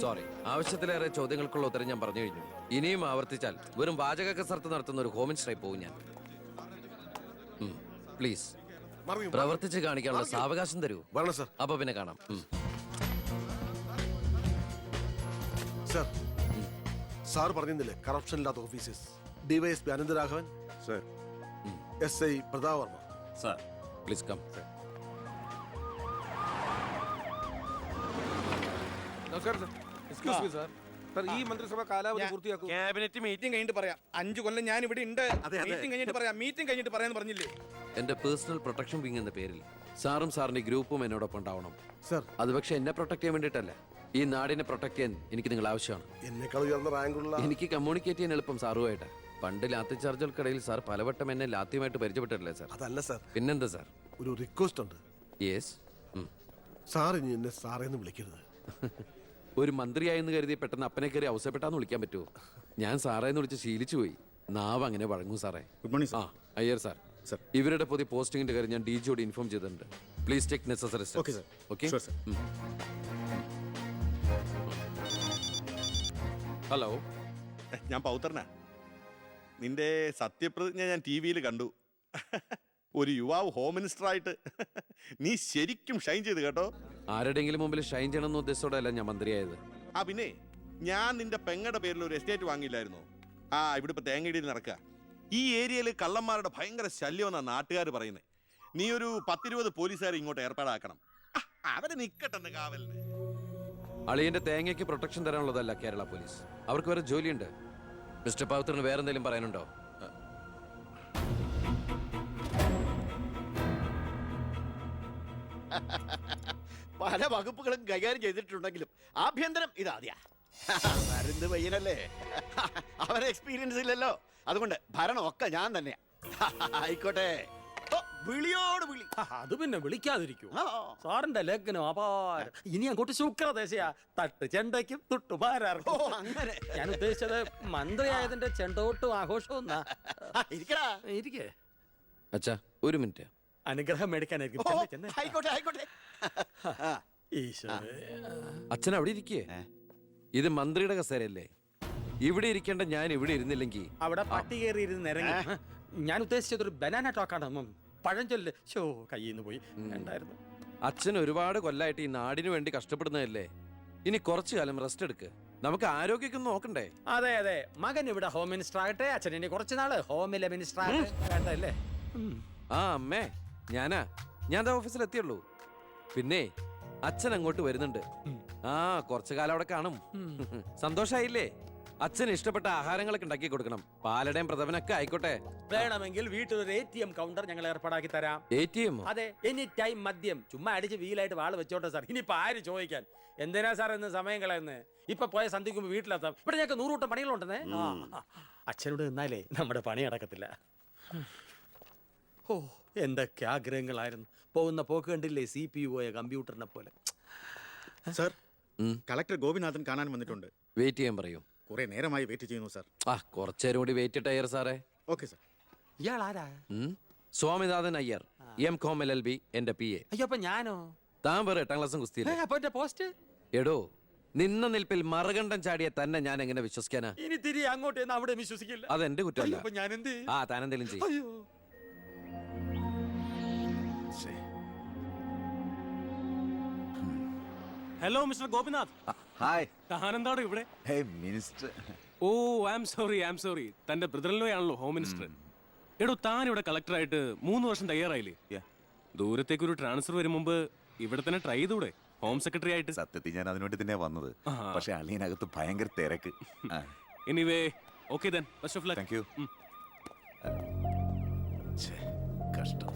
Sorry, ആവശ്യത്തിലേറെ ചോദ്യങ്ങൾക്കുള്ള ഉത്തരം ഞാൻ പറഞ്ഞു കഴിഞ്ഞു. ഇനിയും ആവർത്തിച്ചാൽ വെറും വാചക കസർത്ത് നടത്തുന്ന ഒരു ഹോമിൻസ്ട്രായി പോകും ഞാൻ. പ്ലീസ് പ്രവർത്തിച്ച് കാണിക്കാനുള്ള സാവകാശം തരൂ. അപ്പൊ പിന്നെ കാണാം. സാർ പറഞ്ഞില്ലേ കറപ്ഷൻ ഇല്ലാത്ത officers. DYSP Anantharaghavan sir, SI Prathap Varma sir. Please come. നമസ്കാരം sir. Excuse me sir. Sir, ഈ മന്ത്രിസഭ കാലാവധി പൂർത്തിയാക്കും. ക്യാബിനറ്റ് മീറ്റിംഗ് കഴിഞ്ഞിട്ട് പറയാം. 5 കൊല്ലം ഞാൻ ഇവിടെ ഉണ്ട്. മീറ്റിംഗ് കഴിഞ്ഞിട്ട് പറയാം. മീറ്റിംഗ് കഴിഞ്ഞിട്ട് പറയാന്ന് പറഞ്ഞില്ലേ? എന്റെ പേഴ്സണൽ പ്രൊട്ടക്ഷൻ വിങ് എന്ന പേരിൽ സാറും സാറിന്റെ ഗ്രൂപ്പും എന്നോടൊപ്പം ഉണ്ടാവണം സർ. അത് പക്ഷെ എന്നെ പ്രൊട്ടക്ട് ചെയ്യാൻ വേണ്ടിയിട്ടല്ല, ഈ നാടിനെ പ്രൊട്ടക്ട് ചെയ്യാൻ എനിക്ക് നിങ്ങൾ ആവശ്യമാണ്. എന്നെക്കാൾ ഉയർന്ന റാങ്കുള്ള എനിക്ക് കമ്മ്യൂണിക്കേറ്റ് ചെയ്യാൻ എളുപ്പം സാറുമായിട്ട്. പണ്ട് ലാത്തി ചാർജുകൾക്കിടയിൽ സാർ പലവട്ടം എന്നെ ലാത്തിയുമായിട്ട് പരിചയപ്പെട്ടിട്ടില്ലേ സാർ? അതല്ല സാർ. പിന്നെന്താ സാർ? ഒരു റിക്വസ്റ്റ് ഉണ്ട്. യെസ്. സാർ ഇനി എന്നെ സാറേന്ന് വിളിക്കരുത്. ഒരു മന്ത്രിയായെന്ന് കരുതി പെട്ടെന്ന് അപ്പനെ കയറി അവസരപ്പെട്ടാന്ന് വിളിക്കാൻ പറ്റുമോ? ഞാൻ സാറേന്ന് വിളിച്ച് ശീലിച്ചു പോയി. നാവ് അങ്ങനെ വഴങ്ങും സാറേ. Good morning sir. Iyer sir, ഇവരുടെ പുതിയ പോസ്റ്റിംഗിന്റെ കാര്യം ഞാൻ DG യോട് ഇൻഫോം ചെയ്തിട്ടുണ്ട്. Please take necessary steps. Okay sir. Okay sure sir. Hello, ഞാൻ പൗത്രനാ. നിന്റെ സത്യപ്രതിജ്ഞ ഞാൻ TV-യിൽ കണ്ടു. ഒരു യുവാവ് ഹോം മിനിസ്റ്റർ ആയിട്ട് നീ ശരിക്കും ഷൈൻ ചെയ്ത് കേട്ടോ. ആരുടെങ്കിലും മുമ്പിൽ ഷൈൻ ചെയ്യണമെന്ന ഉദ്ദേശത്തോടെയല്ല ഞാൻ മന്ത്രിയായത്. പിന്നെ ഞാൻ നിന്റെ പെങ്ങടെ പേരിൽ ഒരു എസ്റ്റേറ്റ് വാങ്ങിയില്ലായിരുന്നോ? ഇവിടെ ഇപ്പൊ തേങ്ങയിടിയിൽ നടക്കുക. ഈ ഏരിയയിൽ കള്ളന്മാരുടെ ഭയങ്കര ശല്യമെന്നാണ് നാട്ടുകാർ പറയുന്നത്. നീ ഒരു 10-20 പോലീസുകാരെ ഇങ്ങോട്ട് ഏർപ്പാടാക്കണം. അവരെ നിക്കട്ടെന്ന് കാവലിന്. അളിയന്റെ തേങ്ങയ്ക്ക് പ്രൊട്ടക്ഷൻ തരാനുള്ളതല്ല കേരള പോലീസ്. അവർക്ക് വേറെ ജോലിയുണ്ട്. മിസ്റ്റർ പൗത്രന് വേറെ എന്തെങ്കിലും പറയാനുണ്ടോ? പല വകുപ്പുകളും കൈകാര്യം ചെയ്തിട്ടുണ്ടെങ്കിലും ആഭ്യന്തരം ഇതാദ്യ. മരുന്ന് പയ്യനല്ലേ, അവരെ എക്സ്പീരിയൻസ് ഇല്ലല്ലോ. അതുകൊണ്ട് ഭരണമൊക്കെ ഞാൻ തന്നെയാ. ആയിക്കോട്ടെ, വിളിയോട് വിളി. അത് പിന്നെ വിളിക്കാതിരിക്കൂ. സാറിന്റെ ലേഖനം അപാരം. ഇനി അങ്ങോട്ട് ശുക്രദേശയാ. തട്ട് ചെണ്ടയ്ക്കും തുട്ടുപാരാർക്കും. അങ്ങനെ ഞാൻ ഉദ്ദേശിച്ചത് മന്ത്രിയായതിന്റെ ചെണ്ടോട്ടും ആഘോഷവും. ഇരിക്കേ അച്ഛാ, ഒരു മിനിറ്റ്. അനുഗ്രഹം മേടിക്കാനായിരിക്കും. ആയിക്കോട്ടെ ആയിക്കോട്ടെ. അച്ഛൻ അവിടെ ഇരിക്കേ. ഇത് മന്ത്രിയുടെ കസേരയല്ലേ? ഇവിടെ ഇരിക്കേണ്ട ഞാൻ ഇവിടെ ഇരുന്നില്ലെങ്കിൽ അവിടെ പട്ടി കയറിയിരുന്ന് ഇറങ്ങി. ഞാൻ ഉദ്ദേശിച്ചത് ഒരു ബനാന ടോക്കാണ്. പഴഞ്ചൊല്ല് കയ്യിൽ നിന്ന് പോയി ഉണ്ടായിരുന്നു. അച്ഛൻ ഒരുപാട് കൊല്ലായിട്ട് ഈ നാടിനു വേണ്ടി കഷ്ടപ്പെടുന്നതല്ലേ? ഇനി കുറച്ചു കാലം റെസ്റ്റ് എടുക്ക്. നമുക്ക് ആരോഗ്യമൊക്കെ നോക്കണ്ടേ? അതെ അതെ, മകൻ ഇവിടെ ഹോം മിനിസ്റ്റർ ആകട്ടെ. അച്ഛൻ ഇനി കുറച്ചു നാള് ഹോമിലെ മിനിസ്റ്റർ ആകട്ടെ. വേണ്ടല്ലേ? അമ്മേ, ഞാൻ ഓഫീസിൽ എത്തിയുള്ളൂ. പിന്നെ അച്ഛൻ അങ്ങോട്ട് വരുന്നുണ്ട്. കുറച്ചു കാലം അവിടെ കാണും. സന്തോഷായില്ലേ? അച്ഛന് ഇഷ്ടപ്പെട്ട ആഹാരങ്ങളൊക്കെ ഉണ്ടാക്കി കൊടുക്കണം. പാലടയും പ്രഥമനൊക്കെ ആയിക്കോട്ടെ. വേണമെങ്കിൽ വീട്ടിലൊരു ATM കൗണ്ടർ ഞങ്ങൾ ഏർപ്പാടാക്കി തരാം. ATM? അതെ, എനി ടൈം മദ്യം. ചുമ്മാ അടിച്ച് വീലായിട്ട് വാള് വെച്ചോട്ടെ സാർ. ഇനിയിപ്പോ ആര് ചോദിക്കാൻ? എന്തിനാ സാർ എന്ന് സമയം കളയുന്നത്? ഇപ്പൊ പോയ സന്ധിക്കുമ്പോ വീട്ടിലെത്താം. ഇവിടെ ഞങ്ങൾക്ക് 100 കൂട്ടം പണികളുണ്ടെന്നേ. അച്ഛനോട് നിന്നാലേ നമ്മുടെ പണി നടക്കത്തില്ല. എന്തൊക്കെ ആഗ്രഹങ്ങളായിരുന്നു. പോകുന്ന പോക്ക് കണ്ടില്ലേ? CPU കമ്പ്യൂട്ടറിനെ പോലെ. സർ, കളക്ടർ ഗോപിനാഥൻ കാണാൻ വന്നിട്ടുണ്ട്. വെയിറ്റ് ചെയ്യാൻ പറയൂ. കുറെ നേരമായി വെയിറ്റ് ചെയ്യുന്നു സർ. കുറച്ചേരം കൂടി വെയിറ്റ് ഇട്ടയ്യർ സാറേ. Okay sir. ഇയാൾ ആരാ? സ്വാമിനാഥൻ അയ്യർ, M.Com LLB, എന്റെ PA. അയ്യോ, അപ്പൊ ഞാനോ? താൻ വേറെ 8ാം ക്ലാസ്സും കുസ്തിയില്ല. അപ്പൊ എന്റെ പോസ്റ്റ്? എടോ, നിന്ന നിൽപ്പിൽ മറുകണ്ഠം ചാടിയ തന്നെ ഞാൻ എങ്ങനെ വിശ്വസിക്കാനാ? ഇനി തിരി അങ്ങോട്ട് അവിടെ വിശ്വസിക്കില്ല. അതെന്റെ കുറ്റമല്ല. ഞാൻ എന്ത്? താനെന്തെങ്കിലും ചെയ്യും. Hello mister Gopinath. ഹായ്. താനെന്താണ് ഇവിടെ? മിനിസ്റ്റർ. I am sorry. തന്റെ ബ്രദറിലോ ആണല്ലോ ഹോം മിനിസ്റ്റർ. എടോ, താൻ ഇവിടെ കളക്ടറായിട്ട് 3 വർഷം തയ്യാറായില്ലേ? ദൂരത്തേക്ക് ഒരു ട്രാൻസ്ഫർ വരും മുമ്പ് ഇവിടെ തന്നെ ട്രൈ ചെയ്തൂടെ ഹോം സെക്രട്ടറി ആയിട്ട്? സത്യത്തിൽ ഞാൻ അതിനുവേണ്ടി തന്നെ വന്നത്. പക്ഷെ അളിയനകത്ത് ഭയങ്കര തിരക്ക്. Anyway, okay then, best of luck. Thank you. കഷ്ടം.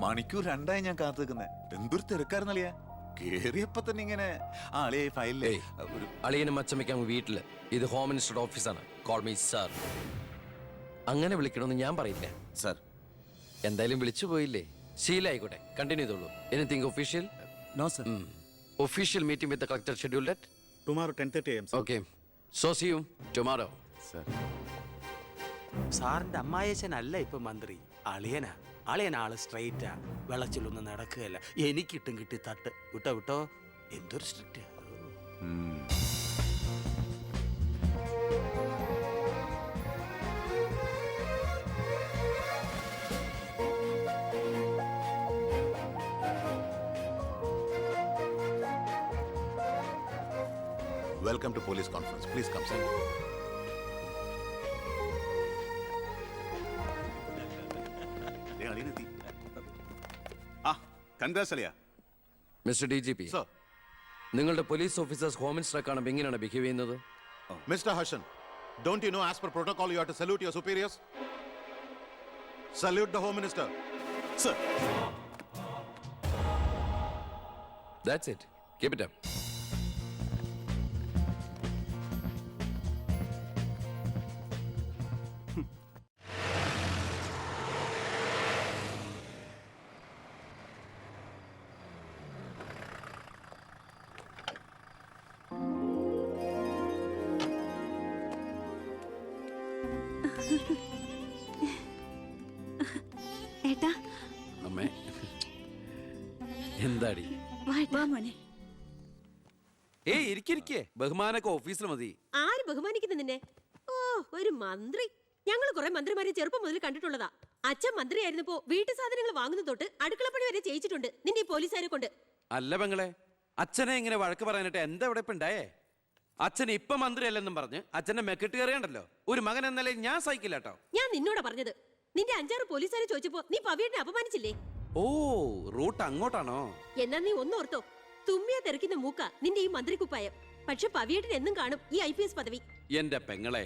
മണിക്കൂർ 2 ഞാൻ കാത്തു നിൽക്കുന്നത്. എന്തൊരു തിരക്കായിരുന്നളിയാ. കേറിയപ്പോ തന്നെ ഇങ്ങനെ ഫയലിലേ അളിയനും അച്ചമ്മയ്ക്കും വീട്ടില്. ഇത് ഹോം മിനിസ്റ്ററുടെ ഓഫീസാണ്. Call me sir. അങ്ങനെ വിളിക്കണമെന്ന് ഞാൻ പറയില്ല സർ. എന്തായാലും വിളിച്ചു പോയില്ലേ, ശീലായിക്കോട്ടെ. കണ്ടിന്യൂ ചെയ്തോളൂ. Anything official? No sir. Official meeting with the collector scheduled at tomorrow 10:30 AM. Okay, so see you tomorrow. Sir, സാറിന്റെ അമ്മായച്ചനല്ല ഇപ്പൊ മന്ത്രി, അളിയനാ. അളിയനാള് സ്ട്രെയിറ്റാ, വെളച്ചിലൊന്നും നടക്കുകയല്ല. എനിക്കിട്ടും കിട്ടി തട്ട്. വിട്ടോ എന്തൊരു strict. Welcome to police conference. Please come sir. ആ കൺഗ്രാറ്റ്സ് അളിയ. Mister DGP, sir. നിങ്ങളുടെ പോലീസ് ഓഫീസേഴ്സ് ഹോം മിനിസ്റ്ററെ കാണുമ്പോൾ എങ്ങനെയാണ് ബിഹേവ് ചെയ്യുന്നത്? Mr. Harshan, don't you know as per protocol you have to salute your superiors? Salute the Home Minister. Sir. That's it. Keep it up. ഏട്ടാ അമ്മേ, എന്താടി? വാ മോനെ. ഏയ് ഇരിക്കെ, ബഹുമാനൊക്കെ ഓഫീസിൽ മതി. ആര് ബഹുമാനിക്കുന്നു നിന്നെ? ഓ, ഒരു മന്ത്രി. ഞങ്ങൾ കുറെ മന്ത്രിമാരെ ചെറുപ്പം മുതൽ കണ്ടിട്ടുള്ളതാ. അച്ഛൻ മന്ത്രിയായിരുന്നപ്പോ വീട്ടു സാധനങ്ങൾ വാങ്ങുന്ന തൊട്ട് അടുക്കളപ്പണി വരെ ചെയ്യിച്ചിട്ടുണ്ട് നിന്റെ ഈ പോലീസുകാരെ കൊണ്ട്. അല്ല പെങ്ങളെ, അച്ഛനെ ഇങ്ങനെ വഴക്ക് പറയാനായിട്ട് എന്താ ഇവിടെ ഇപ്പൊ ഉണ്ടായേ? അച്ഛൻ ഇപ്പൊ മന്ത്രിയല്ലെന്നും പറഞ്ഞ് അച്ഛന്റെ മെക്കിട്ട് കയറിയണ്ടല്ലോ. ഒരു മകൻ എന്നല്ലേ ഞാൻ സഹിക്കില്ല കേട്ടോ. ഞാൻ നിന്നോടാ പറഞ്ഞത്. നിന്റെ 5-6 പോലീസുകാരെ ചോദിച്ചപ്പോ നീ പവിയെ അപമാനിച്ചില്ലേ? ഓ, റൂട്ട് അങ്ങോട്ടാണോ? എന്നാ നീ ഒന്നോർത്തോ, തുമ്മിയാ തെറിക്കുന്ന മൂക്ക നിന്റെ ഈ മന്ത്രിക്കുപ്പായം. പക്ഷെ പവിയേട്ടൻ എന്നും കാണും ഈ IPS പദവി. എന്റെ പെങ്ങളെ,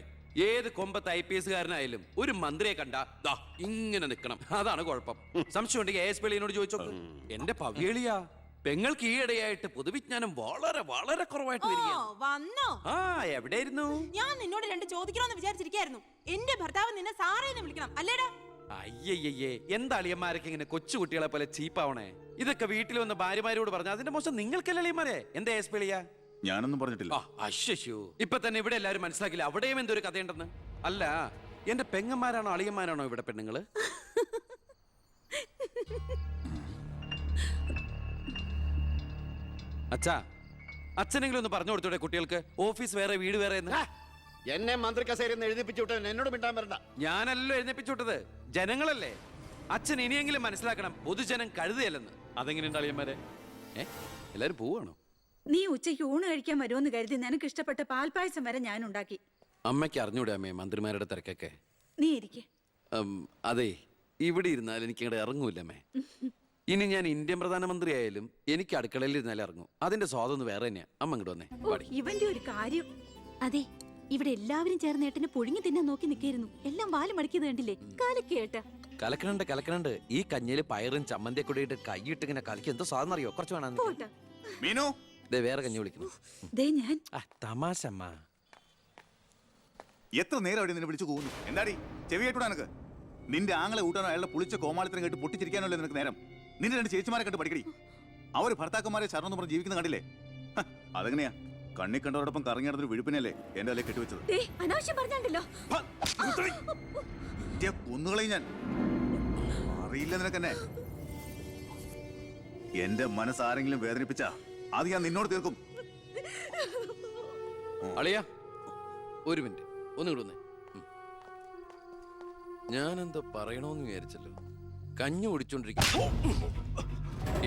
ഏത് കൊമ്പത്ത് IPS കാരനായാലും ഒരു മന്ത്രിയെ കണ്ടാ ദാ ഇങ്ങനെ നിക്കണം. അതാണ് കുഴപ്പം. സംശയം ഉണ്ടെങ്കിൽ ASP ചോദിച്ചോക്ക്. എന്റെ പവിയളിയാ, പെങ്ങൾക്ക് ഈയിടെയായിട്ട് പൊതുവിജ്ഞാനം വളരെ വളരെ കുറവായിട്ട് വരികയാണ്. വന്നോ? ആ, എവിടെയായിരുന്നു? ഞാൻ നിന്നോട് 2 ചോദിക്കണമെന്ന് വിചാരിച്ചിരിക്കായിരുന്നു. എന്റെ ഭർത്താവ് നിന്നെ സാറേന്ന് വിളിക്കണം അല്ലേടാ? അയ്യയ്യേ, എന്താ അളിയന്മാരൊക്കെ ഇങ്ങനെ കൊച്ചുകുട്ടികളെ പോലെ ചീപ്പാവണേ? ഇതൊക്കെ വീട്ടിൽ വന്ന ഭാര്യമാരോട് പറഞ്ഞ അതിന്റെ മോശം നിങ്ങൾക്കല്ലേ അളിയന്മാരെ? എന്താ ASP ളിയാ? ഞാനൊന്നും പറഞ്ഞിട്ടില്ല. അശ്ശോ, ഇപ്പൊ തന്നെ ഇവിടെ എല്ലാവരും മനസ്സിലാക്കില്ല അവിടെയും എന്തൊരു കഥയുണ്ടെന്ന്. അല്ല, എന്റെ പെങ്ങന്മാരാണോ അളിയന്മാരാണോ ഇവിടെ പെണ്ണുങ്ങള്? അച്ഛാ, അച്ഛനെങ്കിലും ഒന്ന് പറഞ്ഞു കൊടുത്തൂടെ കുട്ടികൾക്ക് ഓഫീസ് വേറെ വീട് വേറെ എന്ന്? എന്നെ മന്ത്രി കസേരന്ന് എഴുതിപ്പിച്ചു വിട്ടവൻ എന്നോട് മിണ്ടാൻ വരണ്ട. ഞാനല്ലോ എഴുന്നേപ്പിച്ചു വിട്ടത്, ജനങ്ങളല്ലേ. അച്ഛൻ ഇനിയെങ്കിലും മനസ്സിലാക്കണം, പൊതുജനം കഴുതയല്ലെന്ന്. അതെങ്ങനെയുണ്ട് അളിയന്മാരെ? എല്ലാരും പോവാണോ? നീ ഉച്ചയ്ക്ക് ഊണ് കഴിക്കാൻ വരുമെന്ന് കരുതി നിനക്ക് ഇഷ്ടപ്പെട്ട പാൽപ്പായസം വരെ ഞാൻ ഉണ്ടാക്കി. അമ്മയ്ക്ക് അറിഞ്ഞൂടെ അമ്മേ മന്ത്രിമാരുടെ തിരക്കൊക്കെ? നീ ഇരിക്കെ. അതെ, ഇവിടെ ഇരുന്നാൽ എനിക്ക് ഇങ്ങോട്ട് ഇറങ്ങൂല അമ്മേ. ഇനി ഞാൻ ഇന്ത്യൻ പ്രധാനമന്ത്രി ആയാലും എനിക്ക് അടുക്കളയിൽ ഇരുന്നാലും ഇറങ്ങും. അതിന്റെ സ്വാദം വേറെ തന്നെയാ. അമ്മ ഇങ്ങോട്ട് വന്നേ. പാടി. ഇവന്റെ ഒരു കാര്യം. അതെ, ഇവിടെ എല്ലാവരും ചേർന്ന് ഏട്ടനെ പൊഴിഞ്ഞു തിന്നാൻ നോക്കി നിൽക്കായിരുന്നു. എല്ലാം വാല് മടക്കിയത് കണ്ടില്ലേ? കാലക്കേട്ട കലക്കണുണ്ട്. ഈ കഞ്ഞില് പയറും ചമ്മന്തിയൊക്കെ കൂടിയിട്ട് കൈയിട്ട് ഇങ്ങനെ കലക്കി എന്തോ സാധനം അറിയോ? കുറച്ച് വേണം. പോട്ടെ. മീനു, ദേ വേറെ കഞ്ഞി വിളിക്കുന്നു. ദേ ഞാൻ തമാശ അമ്മ. എത്ര നേരം അവിടെ നിന്നെ വിളിച്ചു പോകുന്നു? എന്താടി ചെവി കേട്ടൂടാ നിനക്ക്? നിന്റെ ആങ്ങളെ കൂട്ടാനോ അയാളുടെ പുളിച്ച കോമാളിത്തരം കേട്ട് പൊട്ടിച്ചിരിക്കാനല്ലേ നിനക്ക് നേരം? നിന്റെ 2 ചേച്ചിമാരെ കണ്ട് പഠിക്കടി. അവർ ഭർത്താക്കന്മാരെ ശരണം പറഞ്ഞ് ജീവിക്കുന്ന കണ്ടില്ലേ? അതെങ്ങനെയാ? കണ്ണി കണ്ടവരോടൊപ്പം കറങ്ങി നടന്നൊരു വിഴുപ്പിനല്ലേ എന്റെ അല്ലേ കെട്ടിവെച്ചത്? അനാവശ്യം പറഞ്ഞാണ്ടല്ലോ. കുന്നുകളെയും ഞാൻ അറിയില്ല നിനക്കെന്നെ. എന്റെ മനസ്സാരെങ്കിലും വേദനിപ്പിച്ചാ അത് ഞാൻ നിന്നോട് തീർക്കും. അളിയ, ഒരു മിനിറ്റ് ഒന്ന് കിട്ടുന്നേ. ഞാനെന്തോ പറയണോന്ന് വിചാരിച്ചല്ലോ. കഞ്ഞി കുടിച്ചോണ്ടിരിക്കും.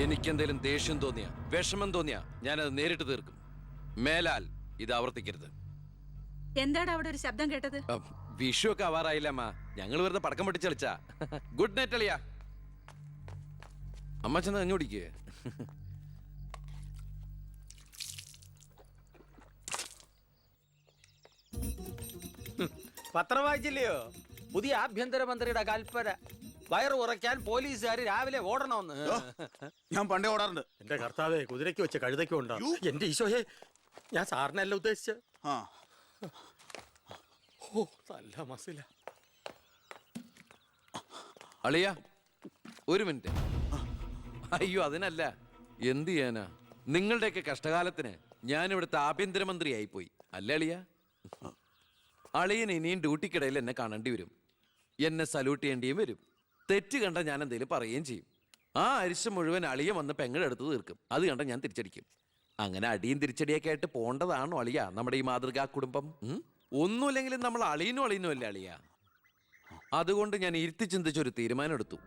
എനിക്കെന്തേലും ദേഷ്യം തോന്നിയാ, വിഷമം തോന്നിയാ ഞാനത് നേരിട്ട് തീർക്കും. മേലാൽ ഇത് ആവർത്തിക്കരുത്. എന്താടാ അവിടെ ഒരു ശബ്ദം കേട്ടത്? വിഷു ഒക്കെ ആവാറായില്ല അമ്മ. ഞങ്ങൾ വെറുതെ പടക്കം പൊട്ടിച്ച് കളിച്ചാ. ഗുഡ് നൈറ്റ് അളിയ. അമ്മ ചെന്ന് കഞ്ഞി കുടിക്കേ. പത്രം വായിച്ചില്ലയോ? പുതിയ ആഭ്യന്തരമന്ത്രിയുടെ കൽപ്പന. വയറ് ഉറയ്ക്കാൻ പോലീസുകാർ രാവിലെ ഓടണമെന്ന്. ഞാൻ പണ്ടേ ഓടാറുണ്ട്. എന്റെ കർത്താവേ, കുതിരയ്ക്ക് വെച്ച കഴുതയ്ക്കും ഉണ്ടോ? എന്റെ ഈശോയെ, ഞാൻ സാറിനല്ല ഉദ്ദേശിച്ചത്. ആ, ഓ, നല്ല മസില. അളിയ, ഒരു മിനിറ്റ്. അയ്യോ, അതിനല്ല. എന്ത് ചെയ്യാനാ? നിങ്ങളുടെയൊക്കെ കഷ്ടകാലത്തിന് ഞാൻ ഇവിടുത്തെ ആഭ്യന്തരമന്ത്രി ആയിപ്പോയി. അല്ലേ അളിയ? അളിയൻ ഇനിയും ഡ്യൂട്ടിക്കിടയിൽ എന്നെ കാണേണ്ടി വരും. എന്നെ സല്യൂട്ട് ചെയ്യേണ്ടിയും വരും. തെറ്റ് കണ്ട ഞാൻ എന്തെങ്കിലും പറയുകയും ചെയ്യും. ആ അരിശം മുഴുവൻ അളിയ വന്ന് പെങ്ങളെടുത്ത് തീർക്കും. അത് കണ്ട ഞാൻ തിരിച്ചടിക്കും. അങ്ങനെ അടിയും തിരിച്ചടിയൊക്കെ ആയിട്ട് പോണ്ടതാണോ അളിയ നമ്മുടെ ഈ മാതൃകാ കുടുംബം? ഒന്നുമില്ലെങ്കിലും നമ്മൾ അളിയനും അല്ലേ അളിയ. അതുകൊണ്ട് ഞാൻ ഇരുത്തി ചിന്തിച്ചൊരു തീരുമാനം എടുത്തു.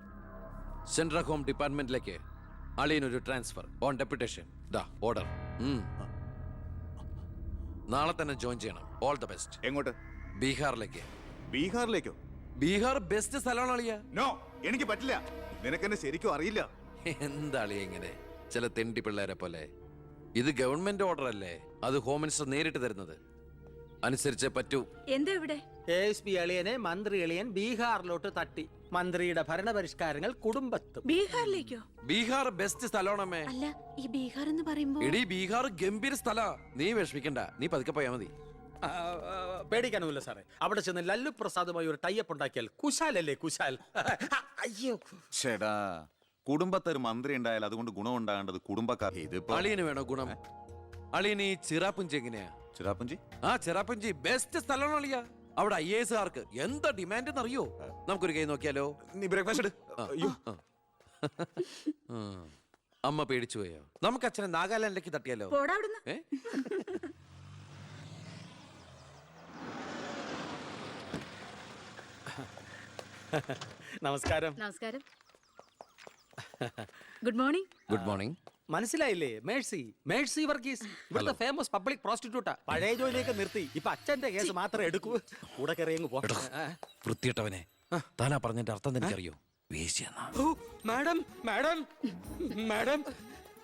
സെൻട്രൽ ഹോം ഡിപ്പാർട്ട്മെന്റിലേക്ക് അളിയനൊരു ട്രാൻസ്ഫർ ഓൺ ഡെപ്യൂട്ടേഷൻ. ഓർഡർ. നാളെ തന്നെ ജോയിൻ ചെയ്യണം. All the best. എങ്ങോട്ട്? ബീഹാറിലേക്ക്. ബീഹാറിലേക്കോ? ബീഹാർ ബെസ്റ്റ് സ്ഥലമാണ് അളിയ. നോ, എനിക്ക് പറ്റില്ല. നിനക്കെന്നെ ശരിക്കും അറിയില്ല. എന്താ അളിയ ഇങ്ങനെ ചില തെണ്ടി പിള്ളേരെ പോലെ? ഇത് ഗവൺമെന്റ് ഓർഡർ അല്ലേ, അത് ഹോം മിനിസ്റ്റർ നേരിട്ട് തരുന്നത്. അനുസരിച്ചേ പറ്റൂ. എന്താ ഇവിടെ? ASP അളിയനെ മന്ത്രി അളിയൻ ബീഹാറിലോട്ട് തട്ടി. മന്ത്രിയുടെ ഭരണപരിഷ്കാരങ്ങൾ കുടുംബത്തും. ബീഹാറിലേക്കോ? ബീഹാർ ബെസ്റ്റ് സ്ഥലമാണമ്മേ. അല്ല, ഈ ബീഹാർ എന്ന് പറയുമ്പോ എടി ബീഹാർ ഗംഭീര സ്ഥല. നീ വിഷമിക്കണ്ട, നീ പതുക്കെ പോയാ മതി. പേടിക്കാനൊന്നുമില്ല സാറേ. അവിടെ ചെന്ന് ലല്ലു പ്രസാദുമായി ഒരു ടൈപ്പ് ഉണ്ടാക്കിയാൽ കുശാലല്ലേ കുശാൽ. അയ്യോ ചേടാ, കുടുംബത്തൊരു മന്ത്രി ഉണ്ടായാൽ അതുകൊണ്ട് ഗുണം ഉണ്ടാകേണ്ടത് കുടുംബക്കാർ. ഇതിപ്പോ അളിയന് വേണോ ഗുണം? അളിയന് ഈ ചിറാപ്പുഞ്ചി എങ്ങനെയാ? ചിറാപ്പുഞ്ചി? ചിറാപ്പുഞ്ചി ബെസ്റ്റ് സ്ഥലമാണ് അളിയ. അവിടെ IAS കാർക്ക് എന്താ ഡിമാൻഡ് എന്നറിയോ? നമുക്കൊരു കൈ നോക്കിയാലോ? നീ ബ്രേക്ക്ഫാസ്റ്റ് അമ്മ പേടിച്ചു പോയോ? നമുക്ക് അച്ഛനെ നാഗാലാൻഡിലേക്ക് തട്ടിയാലോ? നമസ്കാരം. നമസ്കാരം. Good morning. Good morning. മനസ്സിലായില്ലേ? മേഴ്സി വർഗീസ്, ഇവിടുത്തെ ഫേമസ് പബ്ലിക് പ്രോസ്റ്റിറ്റ്യൂട്ടാ. പഴയ ജോലിയൊക്കെ നിർത്തി ഇപ്പൊ അച്ഛന്റെ കേസ് മാത്രമേ എടുക്കൂ. കൂടെ കയറിയങ്ങ് പോ. വൃത്തിയിട്ടവനെ, താനാ പറഞ്ഞതിന്റെ അർത്ഥം എനിക്കറിയോ? മാഡം മാഡം മാഡം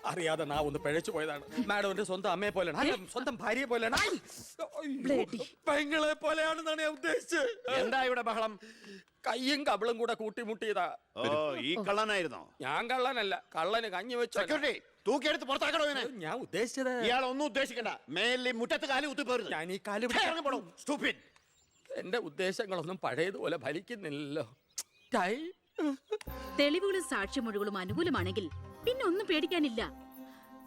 അറിയാതെ നാ ഒന്ന് പിഴച്ചു പോയതാണ്. മാഡം എന്റെ സ്വന്തം അമ്മയെ പോലെയാണ്, അല്ല, സ്വന്തം ഭാര്യയെ പോലെയാണ്, പെങ്ങളെ പോലെയാണെന്നാണ് ഞാൻ ഉദ്ദേശിച്ചത്. എന്താ ഇവിടെ ബഹളം? കയ്യും കബളും കൂടെ കൂട്ടിമുട്ടിയതാ. ഓ, ഈ കള്ളനായിരുന്നോ? ഞാൻ കള്ളനല്ല, കള്ളന് കഞ്ഞി വെച്ചു. സെക്യൂരിറ്റി, തൂക്കിയെടുത്ത് പുറത്താക്കണോ ഇതിനെ? ഞാൻ ഉദ്ദേശിച്ചത് ഇയാളൊന്നും ഉദ്ദേശിക്കണ്ട. മേലിൽ മുറ്റത്ത് കാലി കുത്തിപ്പോരുത്. ഞാൻ ഈ കാല് എന്റെ ഉദ്ദേശങ്ങളൊന്നും പഴയതുപോലെ ഫലിക്കുന്നില്ലല്ലോ. തെളിവുകളും സാക്ഷിമൊഴികളും അനുകൂലമാണെങ്കിൽ പിന്നെ ഒന്നും പേടിക്കാനില്ല.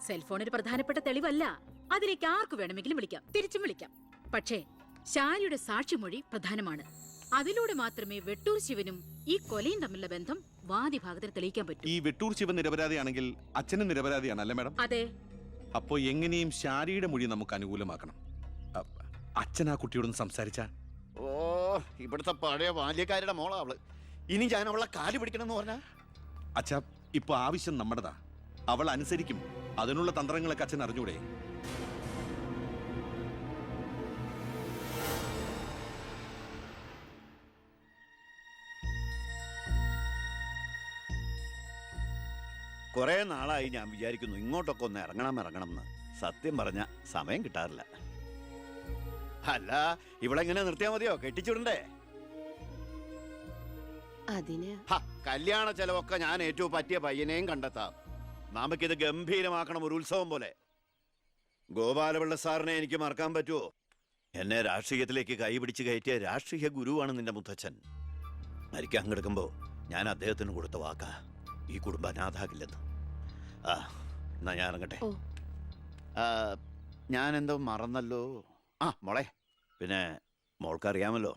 സെൽഫോൺ ഒരു പ്രധാനപ്പെട്ട തെളിവല്ല. അതിലേക്ക് ആർക്ക് വേണമെങ്കിലും വിളിക്കാം, തിരിച്ചും വിളിക്കാം. പക്ഷേ ശാരിയുടെ സാക്ഷിമൊഴി പ്രധാനമാണ്. അതിലൂടെ മാത്രമേ വെട്ടൂർ ശിവനും ഈ കൊലയും തമ്മിലുള്ള ബന്ധം വാദിഭാഗത്തിന് തെളിയിക്കാൻ പറ്റൂ. ഈ വെട്ടൂർ ശിവൻ നിരപരാധിയാണെങ്കിൽ അച്ഛനും നിരപരാധിയാണ് അല്ലേ മാഡം? അതെ. അപ്പോ എങ്ങനെയും ശാരിയുടെ മൊഴി നമുക്ക് അനുകൂലമാക്കണം. അച്ഛൻ ആ കുട്ടിയോടൊന്ന് സംസാരിച്ചാ? ഓ, ഇവിടുത്തെ പഴയ ബാല്യക്കാരുടെ മോളാ അവള്. ഇനി ഞാൻ അവളെ കാല് പിടിക്കണമെന്ന് പറഞ്ഞാ? അച്ഛാ, ഇപ്പൊ ആവശ്യം നമ്മുടെതാ. അവൾ അനുസരിക്കും. അതിനുള്ള തന്ത്രങ്ങളൊക്കെ അച്ഛൻ അറിഞ്ഞൂടെ? കുറെ നാളായി ഞാൻ വിചാരിക്കുന്നു ഇങ്ങോട്ടൊക്കെ ഒന്ന് ഇറങ്ങണം എന്ന്. സത്യം പറഞ്ഞ സമയം കിട്ടാറില്ല. അല്ല, ഇവളെങ്ങനെ നിർത്തിയാ മതിയോ? കെട്ടിച്ചുടണ്ടേ? അതിന് കല്യാണ ചെലവൊക്കെ ഞാൻ ഏറ്റവും പറ്റിയ പയ്യനെയും കണ്ടെത്താം. നമുക്കിത് ഗംഭീരമാക്കണം, ഒരു ഉത്സവം പോലെ. ഗോപാലപിള്ള സാറിനെ എനിക്ക് മറക്കാൻ പറ്റുമോ? എന്നെ രാഷ്ട്രീയത്തിലേക്ക് കൈപിടിച്ച് കയറ്റിയ രാഷ്ട്രീയ ഗുരുവാണ് നിന്റെ മുത്തച്ഛൻ. മരിക്കാൻ കിടക്കുമ്പോ ഞാൻ അദ്ദേഹത്തിന് കൊടുത്ത വാക്കാ, ഈ കുടുംബം അനാഥാകില്ലെന്ന്. എന്നാ ഞാൻ ഇറങ്ങട്ടെ. ഞാൻ എന്തോ മറന്നല്ലോ. മോളെ, പിന്നെ മോൾക്കറിയാമല്ലോ,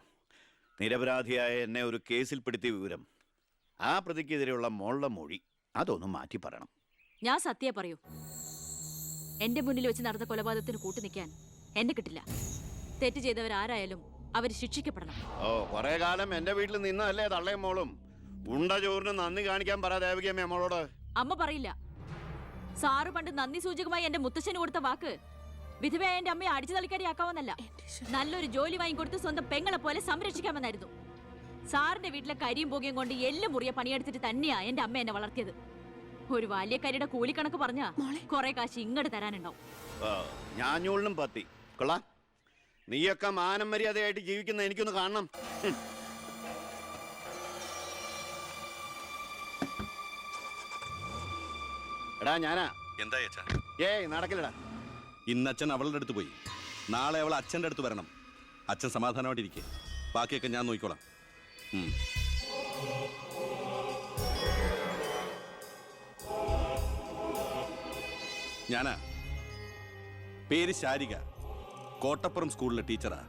നിരപരാധിയായ എന്നെ ഒരു കേസിൽപ്പെടുത്തിയ വിവരം. ആ പ്രതിക്കെതിരെയുള്ള മോളുടെ മൊഴി അതൊന്നും മാറ്റി പറയണം. ഞാൻ സത്യ പറയൂ. എന്റെ മുന്നിൽ വെച്ച് നടന്ന കൊലപാതകത്തിന് കൂട്ടു നിൽക്കാൻ എന്നെ കിട്ടില്ല. തെറ്റ് ചെയ്തവരാരായാലും അവര് ശിക്ഷിക്കപ്പെടണം. ഓ, കുറെ കാലം എന്റെ വീട്ടിൽ നിന്നല്ലേ തള്ളയും മോളും. ഉണ്ട ചോറിന് നന്ദി കാണിക്കാൻ പറ ദേവകിയമ്മ മോളോട്. അമ്മ പറയില്ല. സാറ് പണ്ട് നന്ദി സൂചകമായി എന്റെ മുത്തശ്ശന് കൊടുത്ത വാക്ക് വിധവയായ എന്റെ അമ്മയെ അടിച്ചു തളിക്കാരിയാക്കാമെന്നല്ല, നല്ലൊരു ജോലി വാങ്ങിക്കൊടുത്ത് സ്വന്തം പെങ്ങളെ പോലെ സംരക്ഷിക്കാമെന്നായിരുന്നു. സാറിന്റെ വീട്ടിലെ കരിയും പുകയും കൊണ്ട് എല്ലാം മുറിയ പണിയെടുത്തിട്ട് തന്നെയാ എന്റെ അമ്മ എന്നെ വളർത്തിയത്. ഒരു ബാല്യക്കാരിയുടെ കൂലിക്കണക്ക് പറഞ്ഞാ കുറെ കാശ് ഇങ്ങോട്ട് തരാനുണ്ടാവും. ഞാഞ്ഞൂളിനും പത്തി കൊള്ളാം. നീയൊക്കെ മാനം മര്യാദയായിട്ട് ജീവിക്കുന്ന എനിക്കൊന്ന് കാണണം. എടാ ഞാനാ. എന്താ അച്ഛാ? ഏയ് നടക്കില്ലടാ. ഇന്ന് അച്ഛൻ അവളുടെ അടുത്ത് പോയി, നാളെ അവൾ അച്ഛൻ്റെ അടുത്ത് വരണം. അച്ഛൻ സമാധാനമായിട്ടിരിക്കെ, ബാക്കിയൊക്കെ ഞാൻ നോക്കിക്കോളാം. ഞാനാ. പേര് ശാരിക, കോട്ടപ്പുറം സ്കൂളിലെ ടീച്ചറാ.